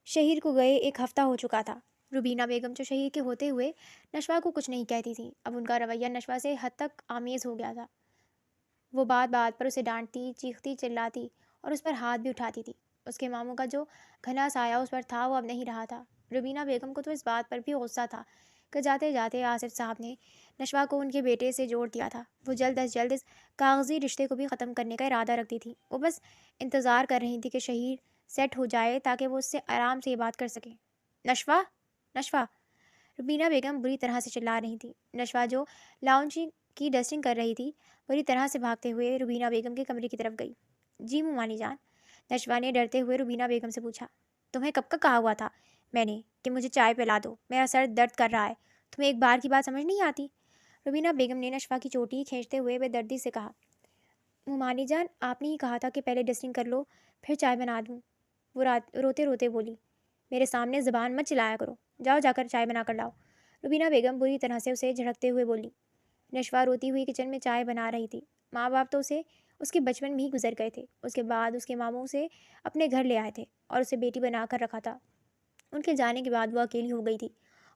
شہیر کو گئے 1 ہفتہ ہو چکا تھا۔ روبینہ بیگم جو شہیر کے ہوتے ہوئے نشوا کو کچھ نہیں کہتی تھی، اب ان کا رویہ نشوا سے حد تک آمیز ہو گیا تھا۔ وہ بات بات پر اسے ڈانٹتی، چیختی، چلاتی اور اس پر ہاتھ بھی اٹھاتی تھی۔ اس کے ماموں کا جو گھنا سایہ اس پر تھا وہ اب نہیں رہا تھا۔ روبینہ بیگم کو تو اس بات پر بھی غصہ تھا کہ جاتے جاتے آصف صاحب نے نشوا کو ان کے بیٹے سے جوڑ دیا تھا۔ وہ جلد از جلد اس کاغذی رشتے کو بھی ختم کرنے کا ارادہ رکھتی تھی۔ وہ بس انتظار کر رہی تھی کہ شہیر سیٹ ہو جائے تاکہ وہ اس سے آرام سے یہ بات کر سکے۔ نشوا، نشوا، روبینہ بیگم بری طرح سے چلا رہی تھی۔ نشوا جو لاؤنج کی ڈسٹنگ کر رہی تھی بری طرح سے بھاگتے ہوئے روبینہ بیگم کے کمرے کی طرف گئی۔ جی مومانی جان، نشوا نے ڈرتے ہوئے روبینہ بیگم سے پوچھا۔ تمہیں کب کا کہا ہوا تھا میں نے کہ مجھے چائے پلا دو، میرا سر درد کر رہا ہے، تمہیں ایک بار کی بات سمجھ نہیں آتی؟ روبینہ بیگم نے نشوا کی چوٹی کھینچتے ہوئے بے دردی سے کہا۔ ممانی جان، آپ نے ہی کہا تھا کہ پہلے ڈسٹنگ کر لو پھر چائے بنا دوں، وہ روتے روتے بولی۔ میرے سامنے زبان مت چلایا کرو، جاؤ جا کر چائے بنا کر لاؤ، روبینہ بیگم بری طرح سے اسے جھڑکتے ہوئے بولی۔ نشوا روتی ہوئی کچن میں چائے بنا رہی تھی۔ ماں باپ تو اس کے بچپن میں ہی گزر گئے تھے۔ اس کے بعد اس کے ماموں اسے اپنے گھر لے آئے تھے اور اسے بیٹی بنا کر رکھا تھا۔ ان کے جانے کے بعد وہ اکیلی ہو گئی تھی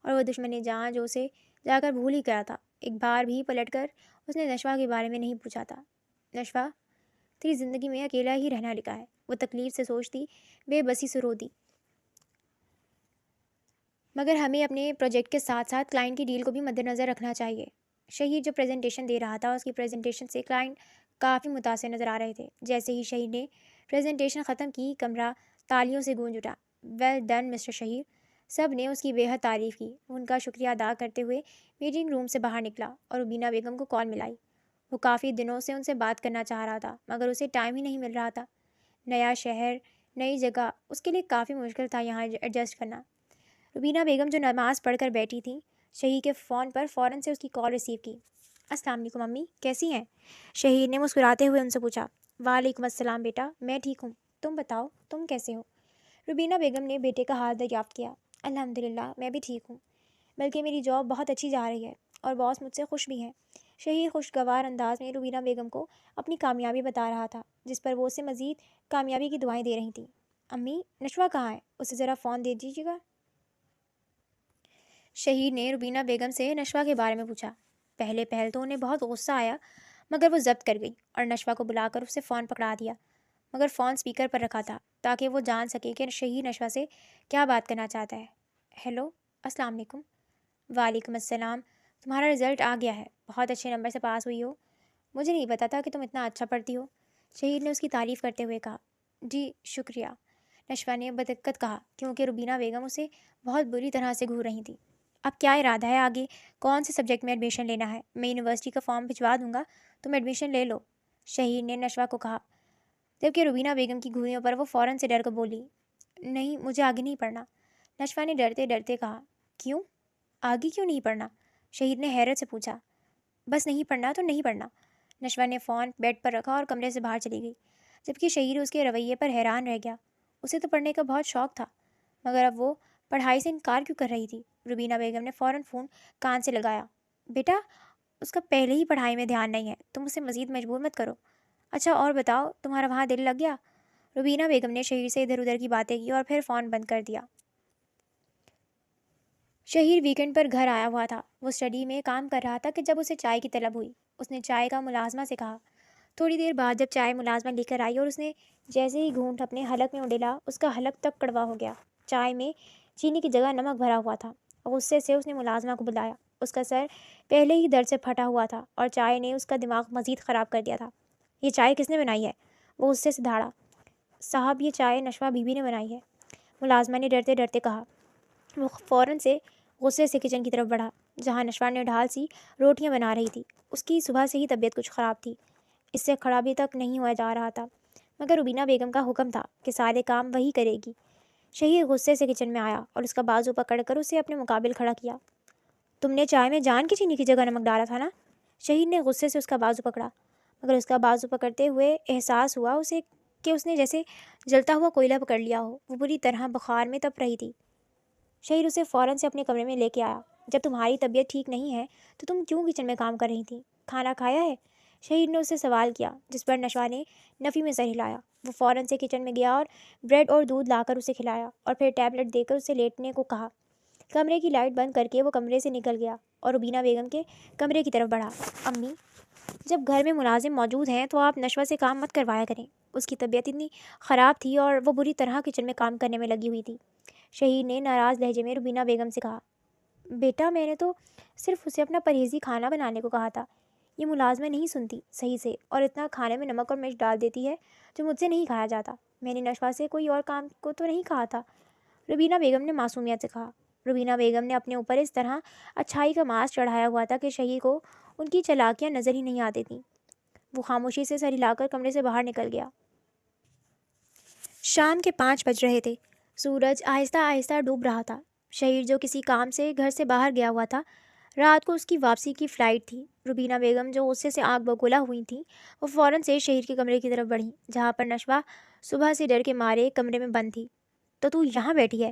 اور وہ دشمن جان جو اسے جا کر بھول ہی گیا تھا۔ ایک بار بھی پلٹ کر اس نے نشوا کے بارے میں نہیں پوچھا تھا۔ نشوا، تیری زندگی میں اکیلا ہی رہنا لکھا ہے، وہ تکلیف سے سوچتی، بے بسی سے روتی۔ مگر ہمیں اپنے پروجیکٹ کے ساتھ ساتھ کلائنٹ کی ڈیل کو بھی مد نظر رکھنا چاہیے۔ شہید جو پریزنٹیشن دے رہا تھا، اس کی پریزنٹیشن سے کلائنٹ کافی متاثر نظر آ رہے تھے۔ جیسے ہی شہید نے پریزنٹیشن ختم کی، کمرہ تالیوں سے گونج اٹھا۔ ویل ڈن مسٹر شہید، سب نے اس کی بے حد تعریف کی۔ وہ ان کا شکریہ ادا کرتے ہوئے میٹنگ روم سے باہر نکلا اور روبینہ بیگم کو کال ملائی۔ وہ کافی دنوں سے ان سے بات کرنا چاہ رہا تھا، مگر اسے ٹائم ہی نہیں مل رہا تھا۔ نیا شہر، نئی جگہ، اس کے لیے کافی مشکل تھا یہاں ایڈجسٹ کرنا۔ روبینہ بیگم جو نماز پڑھ کر بیٹھی تھیں، شہید کے فون پر فوراً سے اس کی کال ریسیو کی۔ السلام علیکم امی، کیسی ہیں؟ شہید نے مسکراتے ہوئے ان سے پوچھا۔ وعلیکم السلام بیٹا، میں ٹھیک ہوں، تم بتاؤ تم کیسے ہو؟ روبینہ بیگم نے بیٹے کا حال دریافت کیا۔ الحمدللہ میں بھی ٹھیک ہوں، بلکہ میری جاب بہت اچھی جا رہی ہے اور باس مجھ سے خوش بھی ہیں۔ شہید خوشگوار انداز میں روبینہ بیگم کو اپنی کامیابی بتا رہا تھا، جس پر وہ اسے مزید کامیابی کی دعائیں دے رہی تھیں۔ امی، نشوا کہاں ہے؟ اسے ذرا فون دے دیجیے گا۔ شہید نے روبینہ بیگم سے نشوا کے بارے میں پوچھا۔ پہل تو انہیں بہت غصہ آیا، مگر وہ ضبط کر گئی اور نشوا کو بلا کر اسے فون پکڑا دیا، مگر فون سپیکر پر رکھا تھا تاکہ وہ جان سکے کہ شہید نشوا سے کیا بات کرنا چاہتا ہے۔ ہیلو، السلام علیکم۔ وعلیکم السلام، تمہارا رزلٹ آ گیا ہے، بہت اچھے نمبر سے پاس ہوئی ہو، مجھے نہیں پتا تھا کہ تم اتنا اچھا پڑھتی ہو، شہید نے اس کی تعریف کرتے ہوئے کہا۔ جی شکریہ، نشوا نے بدقت کہا، کیونکہ روبینہ بیگم اسے بہت بری طرح سے گھور رہی تھی۔ اب کیا ارادہ ہے آگے؟ کون سے سبجیکٹ میں ایڈمیشن لینا ہے؟ میں یونیورسٹی کا فارم بھجوا دوں گا، تم ایڈمیشن لے لو، شہید نے نشوا کو کہا، جبکہ روبینہ بیگم کی گھوریوں پر وہ فوراً سے ڈر کر بولی۔ نہیں، مجھے آگے نہیں پڑھنا، نشوا نے ڈرتے ڈرتے کہا۔ کیوں؟ آگے کیوں نہیں پڑھنا؟ شہید نے حیرت سے پوچھا۔ بس نہیں پڑھنا تو نہیں پڑھنا، نشوا نے فون بیڈ پر رکھا اور کمرے سے باہر چلی گئی، جبکہ شہید اس کے رویے پر حیران رہ گیا۔ اسے تو پڑھنے کا بہت شوق تھا، مگر اب وہ پڑھائی سے انکار کیوں کر رہی تھی؟ روبینہ بیگم نے فوراً فون کان سے لگایا۔ بیٹا، اس کا پہلے ہی پڑھائی میں دھیان نہیں ہے، تم اسے مزید مجبور مت کرو۔ اچھا اور بتاؤ، تمہارا وہاں دل لگ گیا؟ روبینہ بیگم نے شہید سے ادھر ادھر کی باتیں کی اور پھر فون بند کر دیا۔ شہید ویکینڈ پر گھر آیا ہوا تھا۔ وہ اسٹڈی میں کام کر رہا تھا کہ جب اسے چائے کی طلب ہوئی۔ اس نے چائے کا ملازمہ سے کہا۔ تھوڑی دیر بعد جب چائے ملازمہ لے کر آئی اور اس نے جیسے ہی گھونٹ اپنے حلق میں اڈیلا، اس کا حلق تک کڑوا ہو گیا۔ چائے میں چینی کی جگہ نمک بھرا ہوا تھا۔ غصے سے اس نے ملازمہ کو بلایا۔ اس کا سر پہلے ہی درد سے پھٹا ہوا تھا اور چائے نے اس کا دماغ مزید خراب کر دیا تھا۔ یہ چائے کس نے بنائی ہے؟ وہ غصے سے دھاڑا۔ صاحب، یہ چائے نشوا بی بی نے بنائی ہے، ملازمہ نے ڈرتے ڈرتے کہا۔ وہ فوراً سے غصے سے کچن کی طرف بڑھا، جہاں نشوا نے ڈھال سی روٹیاں بنا رہی تھی۔ اس کی صبح سے ہی طبیعت کچھ خراب تھی، اس سے کھڑا بھی تک نہیں ہوا جا رہا تھا، مگر روبینہ بیگم کا حکم تھا کہ سارے کام وہی کرے گی۔ شہید غصے سے کچن میں آیا اور اس کا بازو پکڑ کر اسے اپنے مقابل کھڑا کیا۔ تم نے چائے میں جان کی چینی کی جگہ نمک ڈالا تھا نا؟ شہید نے غصے سے اس کا بازو پکڑا، مگر اس کا بازو پکڑتے ہوئے احساس ہوا اسے کہ اس نے جیسے جلتا ہوا کوئلہ پکڑ لیا ہو۔ وہ بری طرح بخار میں تپ رہی تھی۔ شہید اسے فوراً سے اپنے کمرے میں لے کے آیا۔ جب تمہاری طبیعت ٹھیک نہیں ہے تو تم کیوں کچن میں کام کر رہی تھی؟ کھانا کھایا ہے؟ شہید نے اسے سوال کیا، جس پر نشوا نے نفی میں سر ہلایا۔ وہ فوراً سے کچن میں گیا اور بریڈ اور دودھ لا کر اسے کھلایا اور پھر ٹیبلٹ دے کر اسے لیٹنے کو کہا۔ کمرے کی لائٹ بند کر کے وہ کمرے سے نکل گیا اور روبینہ بیگم کے کمرے کی طرف بڑھا۔ امی، جب گھر میں ملازم موجود ہیں تو آپ نشوا سے کام مت کروایا کریں، اس کی طبیعت اتنی خراب تھی اور وہ بری طرح کچن میں کام کرنے میں لگی ہوئی تھی، شہید نے ناراض لہجے میں روبینہ بیگم سے کہا۔ بیٹا، میں نے تو صرف اسے اپنا پرہیزی کھانا بنانے کو کہا تھا، یہ ملازمہ نہیں سنتی صحیح سے اور اتنا کھانے میں نمک اور مرچ ڈال دیتی ہے جو مجھ سے نہیں کھایا جاتا۔ میں نے نشوا سے کوئی اور کام کو تو نہیں کہا تھا، روبینہ بیگم نے معصومیت سے کہا۔ روبینہ بیگم نے اپنے اوپر اس طرح اچھائی کا ماسک چڑھایا ہوا تھا کہ شہید کو ان کی چالاکیاں نظر ہی نہیں آتی تھیں۔ وہ خاموشی سے سر ہلا کر کمرے سے باہر نکل گیا۔ شام کے 5 بج رہے تھے۔ سورج آہستہ آہستہ ڈوب رہا تھا۔ شہید جو کسی کام سے گھر سے باہر گیا ہوا تھا، رات کو اس کی واپسی کی فلائٹ تھی۔ روبینہ بیگم جو غصے سے آگ بگولا ہوئی تھیں وہ فوراً سے شہیر کے کمرے کی طرف بڑھیں جہاں پر نشوہ صبح سے ڈر کے مارے کمرے میں بند تھی۔ تو یہاں بیٹھی ہے؟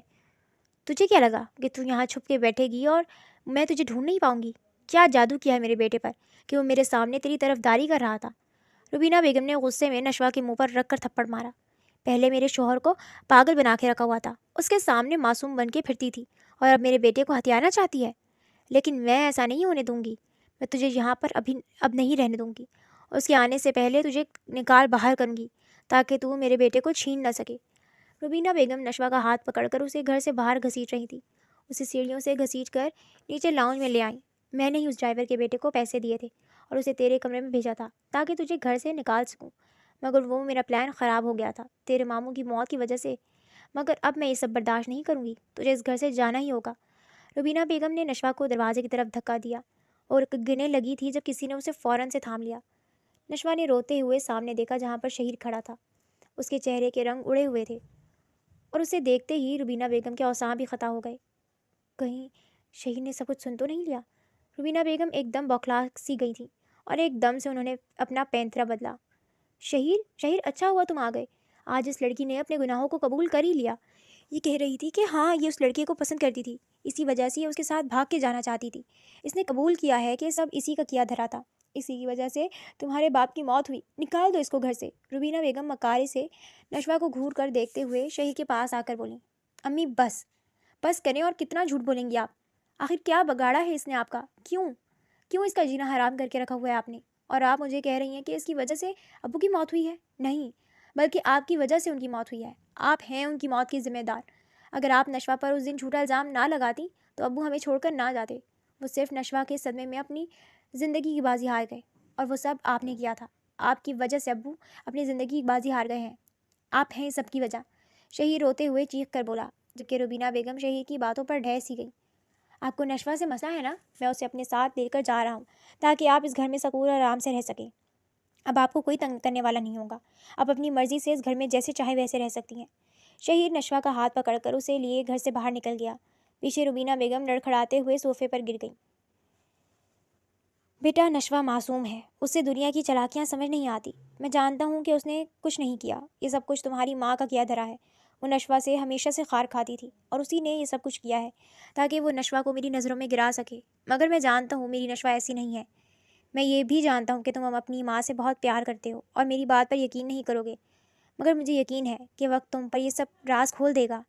تجھے کیا لگا کہ تو یہاں چھپ کے بیٹھے گی اور میں تجھے ڈھونڈ نہیں پاؤں گی؟ کیا جادو کیا ہے میرے بیٹے پر کہ وہ میرے سامنے تیری طرفداری کر رہا تھا؟ روبینہ بیگم نے غصے میں نشوہ کے منہ پر رکھ کر تھپڑ مارا۔ پہلے میرے شوہر کو پاگل بنا کے رکھا ہوا تھا، اس کے سامنے معصوم بن کے پھرتی تھی، اور اب میرے بیٹے کو ہتھیانا چاہتی ہے؟ لیکن میں ایسا نہیں ہونے دوں گی۔ میں تجھے یہاں پر اب نہیں رہنے دوں گی۔ اس کے آنے سے پہلے تجھے نکال باہر کروں گی تاکہ تو میرے بیٹے کو چھین نہ سکے۔ روبینہ بیگم نشوہ کا ہاتھ پکڑ کر اسے گھر سے باہر گھسیٹ رہی تھی۔ اسے سیڑھیوں سے گھسیٹ کر نیچے لاؤنج میں لے آئیں۔ میں نے ہی اس ڈرائیور کے بیٹے کو پیسے دیے تھے اور اسے تیرے کمرے میں بھیجا تھا تاکہ تجھے گھر سے نکال سکوں، مگر وہ میرا پلان خراب ہو گیا تھا تیرے ماموں کی موت کی وجہ سے۔ مگر اب میں یہ سب برداشت نہیں کروں گی، تجھے اس گھر سے جانا ہی ہوگا۔ روبینہ بیگم نے نشوہ کو دروازے کی طرف دھکا دیا اور گنے لگی تھی جب کسی نے اسے فوراً سے تھام لیا۔ نشوہ نے روتے ہوئے سامنے دیکھا جہاں پر شہیر کھڑا تھا۔ اس کے چہرے کے رنگ اڑے ہوئے تھے اور اسے دیکھتے ہی روبینہ بیگم کے اعصاب بھی خطا ہو گئے۔ کہیں شہیر نے سب کچھ سن تو نہیں لیا؟ روبینہ بیگم ایک دم بوکھلا سی گئی تھی اور ایک دم سے انہوں نے اپنا پینترا بدلا۔ شہیر اچھا ہوا تم آ گئے۔ آج اس لڑکی نے اپنے گناہوں کو قبول کر ہی لیا۔ یہ کہہ رہی تھی کہ ہاں یہ اس لڑکے کو پسند کرتی تھی، اسی وجہ سے یہ اس کے ساتھ بھاگ کے جانا چاہتی تھی۔ اس نے قبول کیا ہے کہ سب اسی کا کیا دھرا تھا، اسی کی وجہ سے تمہارے باپ کی موت ہوئی۔ نکال دو اس کو گھر سے۔ روبینہ بیگم مکاری سے نشوہ کو گھور کر دیکھتے ہوئے شہیر کے پاس آ کر بولیں، امی بس کریں، اور کتنا جھوٹ بولیں گی آپ؟ آخر کیا بگاڑا ہے اس نے آپ کا؟ کیوں اس کا جینا حرام کر کے رکھا ہوا ہے آپ نے؟ اور آپ مجھے کہہ رہی ہیں کہ اس کی وجہ سے ابو کی موت ہوئی ہے؟ نہیں، بلکہ آپ کی وجہ سے ان کی موت ہوئی ہے۔ آپ ہیں ان کی موت کی ذمہ دار۔ اگر آپ نشوہ پر اس دن جھوٹا الزام نہ لگاتی تو ابو ہمیں چھوڑ کر نہ جاتے۔ وہ صرف نشوہ کے صدمے میں اپنی زندگی کی بازی ہار گئے، اور وہ سب آپ نے کیا تھا۔ آپ کی وجہ سے ابو اپنی زندگی کی بازی ہار گئے ہیں۔ آپ ہیں سب کی وجہ۔ شہیر روتے ہوئے چیخ کر بولا، جبکہ روبینہ بیگم شہیر کی باتوں پر ڈھہ سی گئی۔ آپ کو نشوہ سے مسئلہ ہے نا؟ میں اسے اپنے ساتھ لے کر جا رہا ہوں تاکہ آپ اس گھر میں سکون اور آرام سے رہ سکیں۔ اب آپ کو کوئی تنگ کرنے والا نہیں ہوگا۔ آپ اپنی مرضی سے اس گھر میں جیسے چاہے ویسے رہ سکتی ہیں۔ شہیر نشوہ کا ہاتھ پکڑ کر اسے لیے گھر سے باہر نکل گیا۔ پیچھے روبینہ بیگم لڑکھڑاتے ہوئے صوفے پر گر گئی۔ بیٹا، نشوہ معصوم ہے، اسے دنیا کی چالاکیاں سمجھ نہیں آتی۔ میں جانتا ہوں کہ اس نے کچھ نہیں کیا، یہ سب کچھ تمہاری ماں کا کیا دھرا ہے۔ وہ نشوہ سے ہمیشہ سے خار کھاتی تھی اور اسی نے یہ سب کچھ کیا ہے تاکہ وہ نشوہ کو میری نظروں میں گرا سکے۔ مگر میں جانتا ہوں میری نشوہ ایسی نہیں ہے۔ میں یہ بھی جانتا ہوں کہ تم اپنی ماں سے بہت پیار کرتے ہو اور میری بات پر یقین نہیں کرو گے، مگر مجھے یقین ہے کہ وقت تم پر یہ سب راز کھول دے گا۔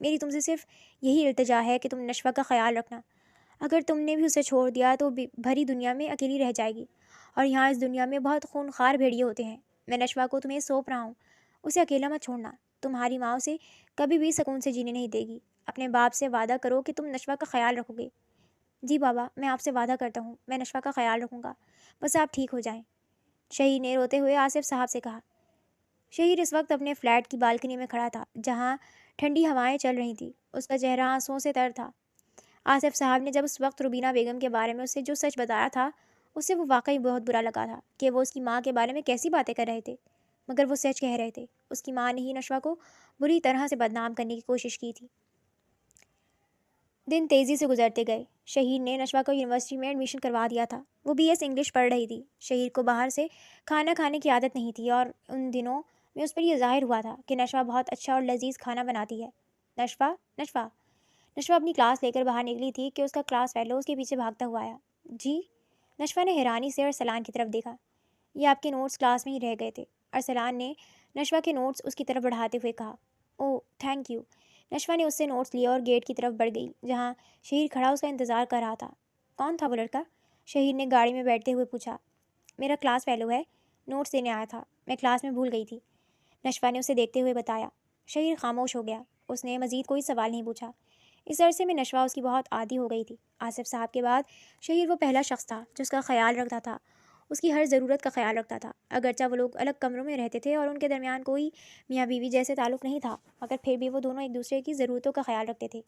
میری تم سے صرف یہی التجا ہے کہ تم نشوہ کا خیال رکھنا۔ اگر تم نے بھی اسے چھوڑ دیا تو بھری دنیا میں اکیلی رہ جائے گی، اور یہاں اس دنیا میں بہت خونخوار بھیڑیے ہوتے ہیں۔ میں نشوہ کو تمہیں سونپ رہا ہوں، اسے اکیلا مت چھوڑنا۔ تمہاری ماں اسے کبھی بھی سکون سے جینے نہیں دے گی۔ اپنے باپ سے وعدہ کرو کہ تم نشوہ کا خیال رکھو گے۔ جی بابا، میں آپ سے وعدہ کرتا ہوں، میں نشوہ کا خیال رکھوں گا، بس آپ ٹھیک ہو جائیں۔ شہیر نے روتے ہوئے آصف صاحب سے کہا۔ شہیر اس وقت اپنے فلیٹ کی بالکنی میں کھڑا تھا جہاں ٹھنڈی ہوائیں چل رہی تھیں۔ اس کا چہرہ آنسوؤں سے تر تھا۔ آصف صاحب نے جب اس وقت روبینہ بیگم کے بارے میں اسے جو سچ بتایا تھا، اسے وہ واقعی بہت برا لگا تھا کہ وہ اس کی ماں کے بارے میں کیسی باتیں کر رہے تھے، مگر وہ سچ کہہ رہے تھے۔ اس کی ماں نے ہی نشوہ کو بری طرح سے بدنام کرنے کی کوشش کی تھی۔ دن تیزی سے گزرتے گئے۔ شہیر نے نشوہ کو یونیورسٹی میں ایڈمیشن کروا دیا تھا۔ وہ BS انگلش پڑھ رہی تھی۔ شہیر کو باہر سے کھانا کھانے کی عادت نہیں تھی، اور ان دنوں میں اس پر یہ ظاہر ہوا تھا کہ نشوہ بہت اچھا اور لذیذ کھانا بناتی ہے۔ نشوہ اپنی کلاس لے کر باہر نکلی تھی کہ اس کا کلاس فیلو اس کے پیچھے بھاگتا ہوا آیا۔ جی؟ نشوہ نے حیرانی سے ارسلان کی طرف دیکھا۔ یہ آپ کے نوٹس کلاس میں ہی رہ گئے تھے، ارسلان نے نشوہ کے نوٹس اس کی طرف بڑھاتے ہوئے کہا۔ اوہ تھینک یو۔ نشوہ نے اس سے نوٹس لیے اور گیٹ کی طرف بڑھ گئی جہاں شہیر کھڑا اس کا انتظار کر رہا تھا۔ کون تھا وہ لڑکا؟ شہیر نے گاڑی میں بیٹھتے ہوئے پوچھا۔ میرا کلاس فیلو ہے، نوٹس دینے آیا تھا، میں کلاس میں بھول گئی تھی، نشوہ نے اسے دیکھتے ہوئے بتایا۔ شہیر خاموش ہو گیا۔ اس نے مزید کوئی سوال نہیں پوچھا۔ اس عرصے میں نشوہ اس کی بہت عادی ہو گئی تھی۔ آصف صاحب کے بعد شہیر وہ پہلا شخص تھا جو اس کا خیال رکھتا تھا، اس کی ہر ضرورت کا خیال رکھتا تھا۔ اگرچہ وہ لوگ الگ کمروں میں رہتے تھے اور ان کے درمیان کوئی میاں بیوی جیسے تعلق نہیں تھا، مگر پھر بھی وہ دونوں ایک دوسرے کی ضرورتوں کا خیال رکھتے تھے۔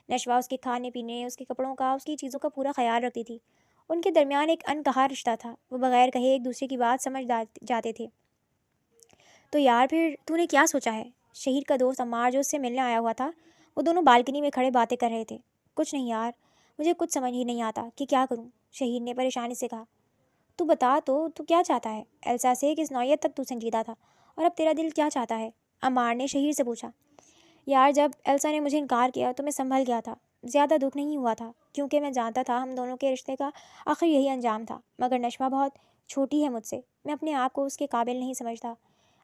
نشوہ اس کے کھانے پینے، اس کے کپڑوں کا، اس کی چیزوں کا پورا خیال رکھتی تھی۔ ان کے درمیان ایک انکہا رشتہ تھا، وہ بغیر کہے ایک دوسرے کی بات سمجھ جاتے تھے۔ تو یار پھر تو نے کیا سوچا ہے؟ شہیر کا دوست عمار جو اس سے ملنے آیا ہوا تھا، وہ دونوں بالکنی میں کھڑے باتیں کر رہے تھے۔ کچھ نہیں یار، مجھے کچھ سمجھ ہی نہیں آتا کہ کیا کروں، شہیر نے پریشانی سے کہا۔ تو بتا تو کیا چاہتا ہے؟ ایلسا سے کس نوعیت تک تو سنجیدہ تھا، اور اب تیرا دل کیا چاہتا ہے؟ عمار نے شہیر سے پوچھا۔ یار جب ایلسا نے مجھے انکار کیا تو میں سنبھل گیا تھا، زیادہ دکھ نہیں ہوا تھا کیونکہ میں جانتا تھا ہم دونوں کے رشتے کا آخر یہی انجام تھا، مگر نشوہ بہت چھوٹی ہے مجھ سے، میں اپنے آپ کو اس کے قابل نہیں سمجھتا،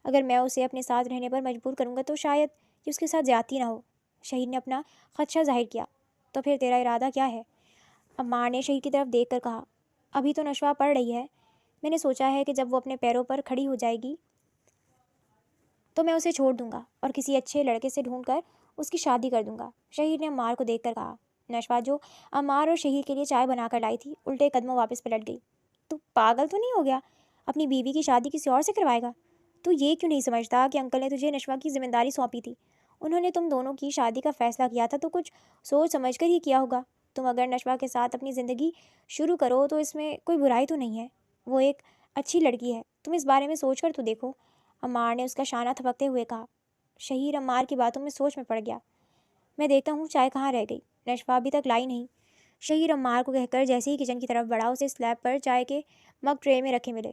اگر میں اسے اپنے ساتھ رہنے پر مجبور کروں گا تو شاید یہ اس کے ساتھ زیادتی نہ ہو۔ شہیر نے اپنا خدشہ ظاہر کیا۔ تو پھر تیرا ارادہ کیا ہے؟ عمار نے شہیر کی طرف دیکھ کر کہا۔ ابھی تو نشوہ پڑھ رہی ہے، میں نے سوچا ہے کہ جب وہ اپنے پیروں پر کھڑی ہو جائے گی تو میں اسے چھوڑ دوں گا اور کسی اچھے لڑکے سے ڈھونڈ کر اس کی شادی کر دوں گا، شہیر نے عمار کو دیکھ کر کہا۔ نشوہ جو عمار اور شہیر کے لیے چائے بنا کر لائی تھی الٹے قدموں واپس پلٹ گئی۔ تو پاگل تو نہیں ہو گیا؟ اپنی بیوی کی شادی کسی اور سے کروائے گا؟ تو یہ کیوں نہیں سمجھتا کہ انکل نے تجھے نشوہ کی ذمہ داری سونپی تھی؟ انہوں نے تم دونوں کی شادی کا فیصلہ کیا تھا تو کچھ سوچ سمجھ کر ہی کیا ہوگا۔ تم اگر نشوہ کے ساتھ اپنی زندگی شروع کرو تو اس میں کوئی برائی تو نہیں ہے، وہ ایک اچھی لڑکی ہے، تم اس بارے میں سوچ کر تو دیکھو، عمار نے اس کا شانہ تھپکتے ہوئے کہا۔ شہیر عمار کی باتوں میں سوچ میں پڑ گیا۔ میں دیکھتا ہوں چائے کہاں رہ گئی، نشوہ ابھی تک لائی نہیں، شہیر عمار کو کہہ کر جیسے ہی کچن کی طرف بڑھا اسے سلیب پر چائے کے مگ ٹرے میں رکھے ملے۔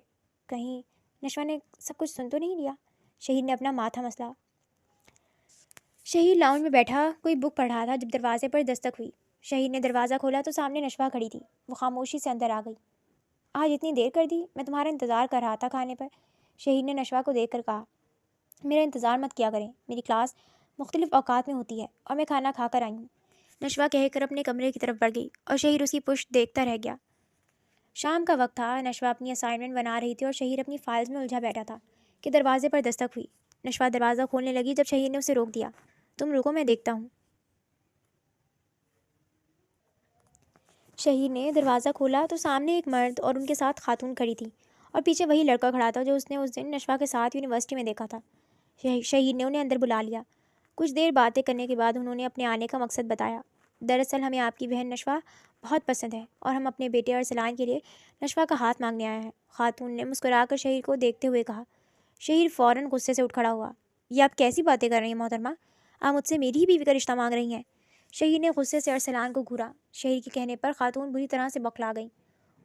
کہیں نشوہ نے سب کچھ سن تو نہیں لیا؟ شہیر نے اپنا ماتھا مسلا۔ شہیر لاؤنج میں بیٹھا کوئی بک پڑھ رہا تھا جب دروازے پر دستک ہوئی۔ شہیر نے دروازہ کھولا تو سامنے نشوہ کھڑی تھی، وہ خاموشی سے اندر آ گئی۔ آج اتنی دیر کر دی، میں تمہارا انتظار کر رہا تھا کھانے پر، شہیر نے نشوہ کو دیکھ کر کہا۔ میرا انتظار مت کیا کریں، میری کلاس مختلف اوقات میں ہوتی ہے اور میں کھانا کھا کر آئی ہوں، نشوہ کہہ کر اپنے کمرے کی طرف بڑھ گئی اور شہیر اس کی پشت دیکھتا رہ گیا۔ شام کا وقت تھا، نشوہ اپنی اسائنمنٹ بنا رہی تھی اور شہیر اپنی فائلز میں الجھا بیٹھا تھا کہ دروازے پر دستک ہوئی۔ نشوہ دروازہ کھولنے لگی جب شہیر نے اسے روک دیا۔ تم رکو، میں دیکھتا ہوں۔ شہیر نے دروازہ کھولا تو سامنے ایک مرد اور ان کے ساتھ خاتون کھڑی تھی، اور پیچھے وہی لڑکا کھڑا تھا جو اس نے اس دن نشوہ کے ساتھ یونیورسٹی میں دیکھا تھا۔ شہیر نے انہیں اندر بلا لیا۔ کچھ دیر باتیں کرنے کے بعد انہوں نے اپنے آنے کا مقصد بتایا۔ دراصل ہمیں آپ کی بہن نشوہ بہت پسند ہے اور ہم اپنے بیٹے ارسلان کے لیے نشوہ کا ہاتھ مانگنے آئے ہیں، خاتون نے مسکرا کر شہیر کو دیکھتے ہوئے کہا۔ شہیر فوراً غصے سے اٹھ کھڑا ہوا۔ یہ آپ کیسی باتیں کر رہی ہیں محترمہ؟ آپ مجھ سے میری ہی بیوی کا رشتہ مانگ رہی ہیں؟ شہیر نے غصے سے ارسلان کو گھورا۔ شہیر کے کہنے پر خاتون بری طرح سے بکلا گئی۔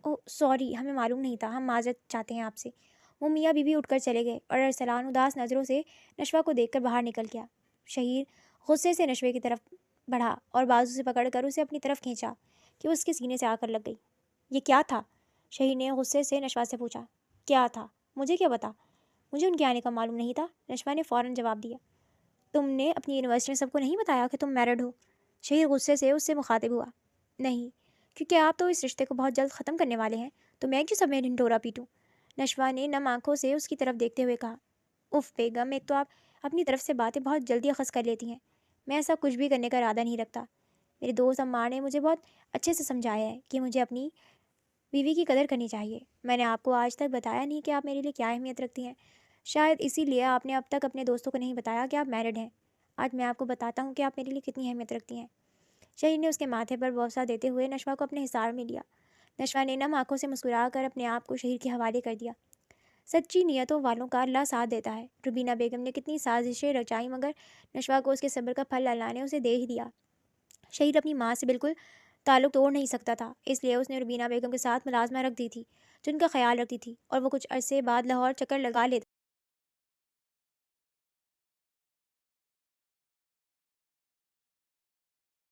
اوہ سوری، ہمیں معلوم نہیں تھا، ہم معذرت چاہتے ہیں آپ سے۔ وہ میاں بیوی اٹھ کر چلے گئے اور ارسلان اداس نظروں سے نشوہ کو دیکھ کر باہر نکل گیا۔ شہیر غصے سے نشوے کی طرف بڑھا اور بازو سے پکڑ کر اسے اپنی طرف کھینچا کہ وہ اس کے سینے سے آ کر لگ گئی۔ یہ کیا تھا؟ شہیر نے غصے سے نشوہ سے پوچھا۔ کیا تھا؟ مجھے کیا پتا، مجھے ان کے آنے کا معلوم نہیں تھا، نشوہ نے فوراً جواب دیا۔ تم نے اپنی یونیورسٹی میں سب کو نہیں بتایا کہ تم میرڈ ہو؟ شہیر غصے سے اس سے مخاطب ہوا۔ نہیں، کیونکہ آپ تو اس رشتے کو بہت جلد ختم کرنے والے ہیں، تو میں کیوں سب میں ڈھنڈورا پیٹوں؟ نشوہ نے نم آنکھوں سے اس کی طرف دیکھتے ہوئے کہا۔ اف بیگم، ایک تو آپ اپنی طرف سے باتیں بہت جلدی اخذ کر لیتی ہیں، میں ایسا کچھ بھی کرنے کا ارادہ نہیں رکھتا۔ میرے دوست عمار نے مجھے بہت اچھے سے سمجھایا ہے کہ مجھے اپنی بیوی کی قدر کرنی چاہیے۔ میں نے آپ کو آج تک بتایا نہیں کہ آپ میرے لیے کیا اہمیت رکھتی ہیں، شاید اسی لیے آپ نے اب تک اپنے دوستوں کو نہیں بتایا کہ آپ میرڈ ہیں۔ آج میں آپ کو بتاتا ہوں کہ آپ میرے لیے کتنی اہمیت رکھتی ہیں۔ شہیر نے اس کے ماتھے پر بوسہ دیتے ہوئے نشوہ کو اپنے حصار میں لیا۔ نشوہ نے نم آنکھوں سے مسکرا کر اپنے آپ کو شہیر کے حوالے کر دیا۔ سچی نیتوں والوں کا اللہ ساتھ دیتا ہے۔ روبینہ بیگم نے کتنی سازشیں رچائیں مگر نشوہ کو اس کے صبر کا پھل اللہ نے اسے دے ہی دیا۔ شہیر اپنی ماں سے بالکل تعلق توڑ نہیں سکتا تھا، اس لیے اس نے روبینہ بیگم کے ساتھ ملازمہ رکھ دی تھی جو ان کا خیال رکھتی تھی، اور وہ کچھ عرصے بعد لاہور چکر لگا لیتے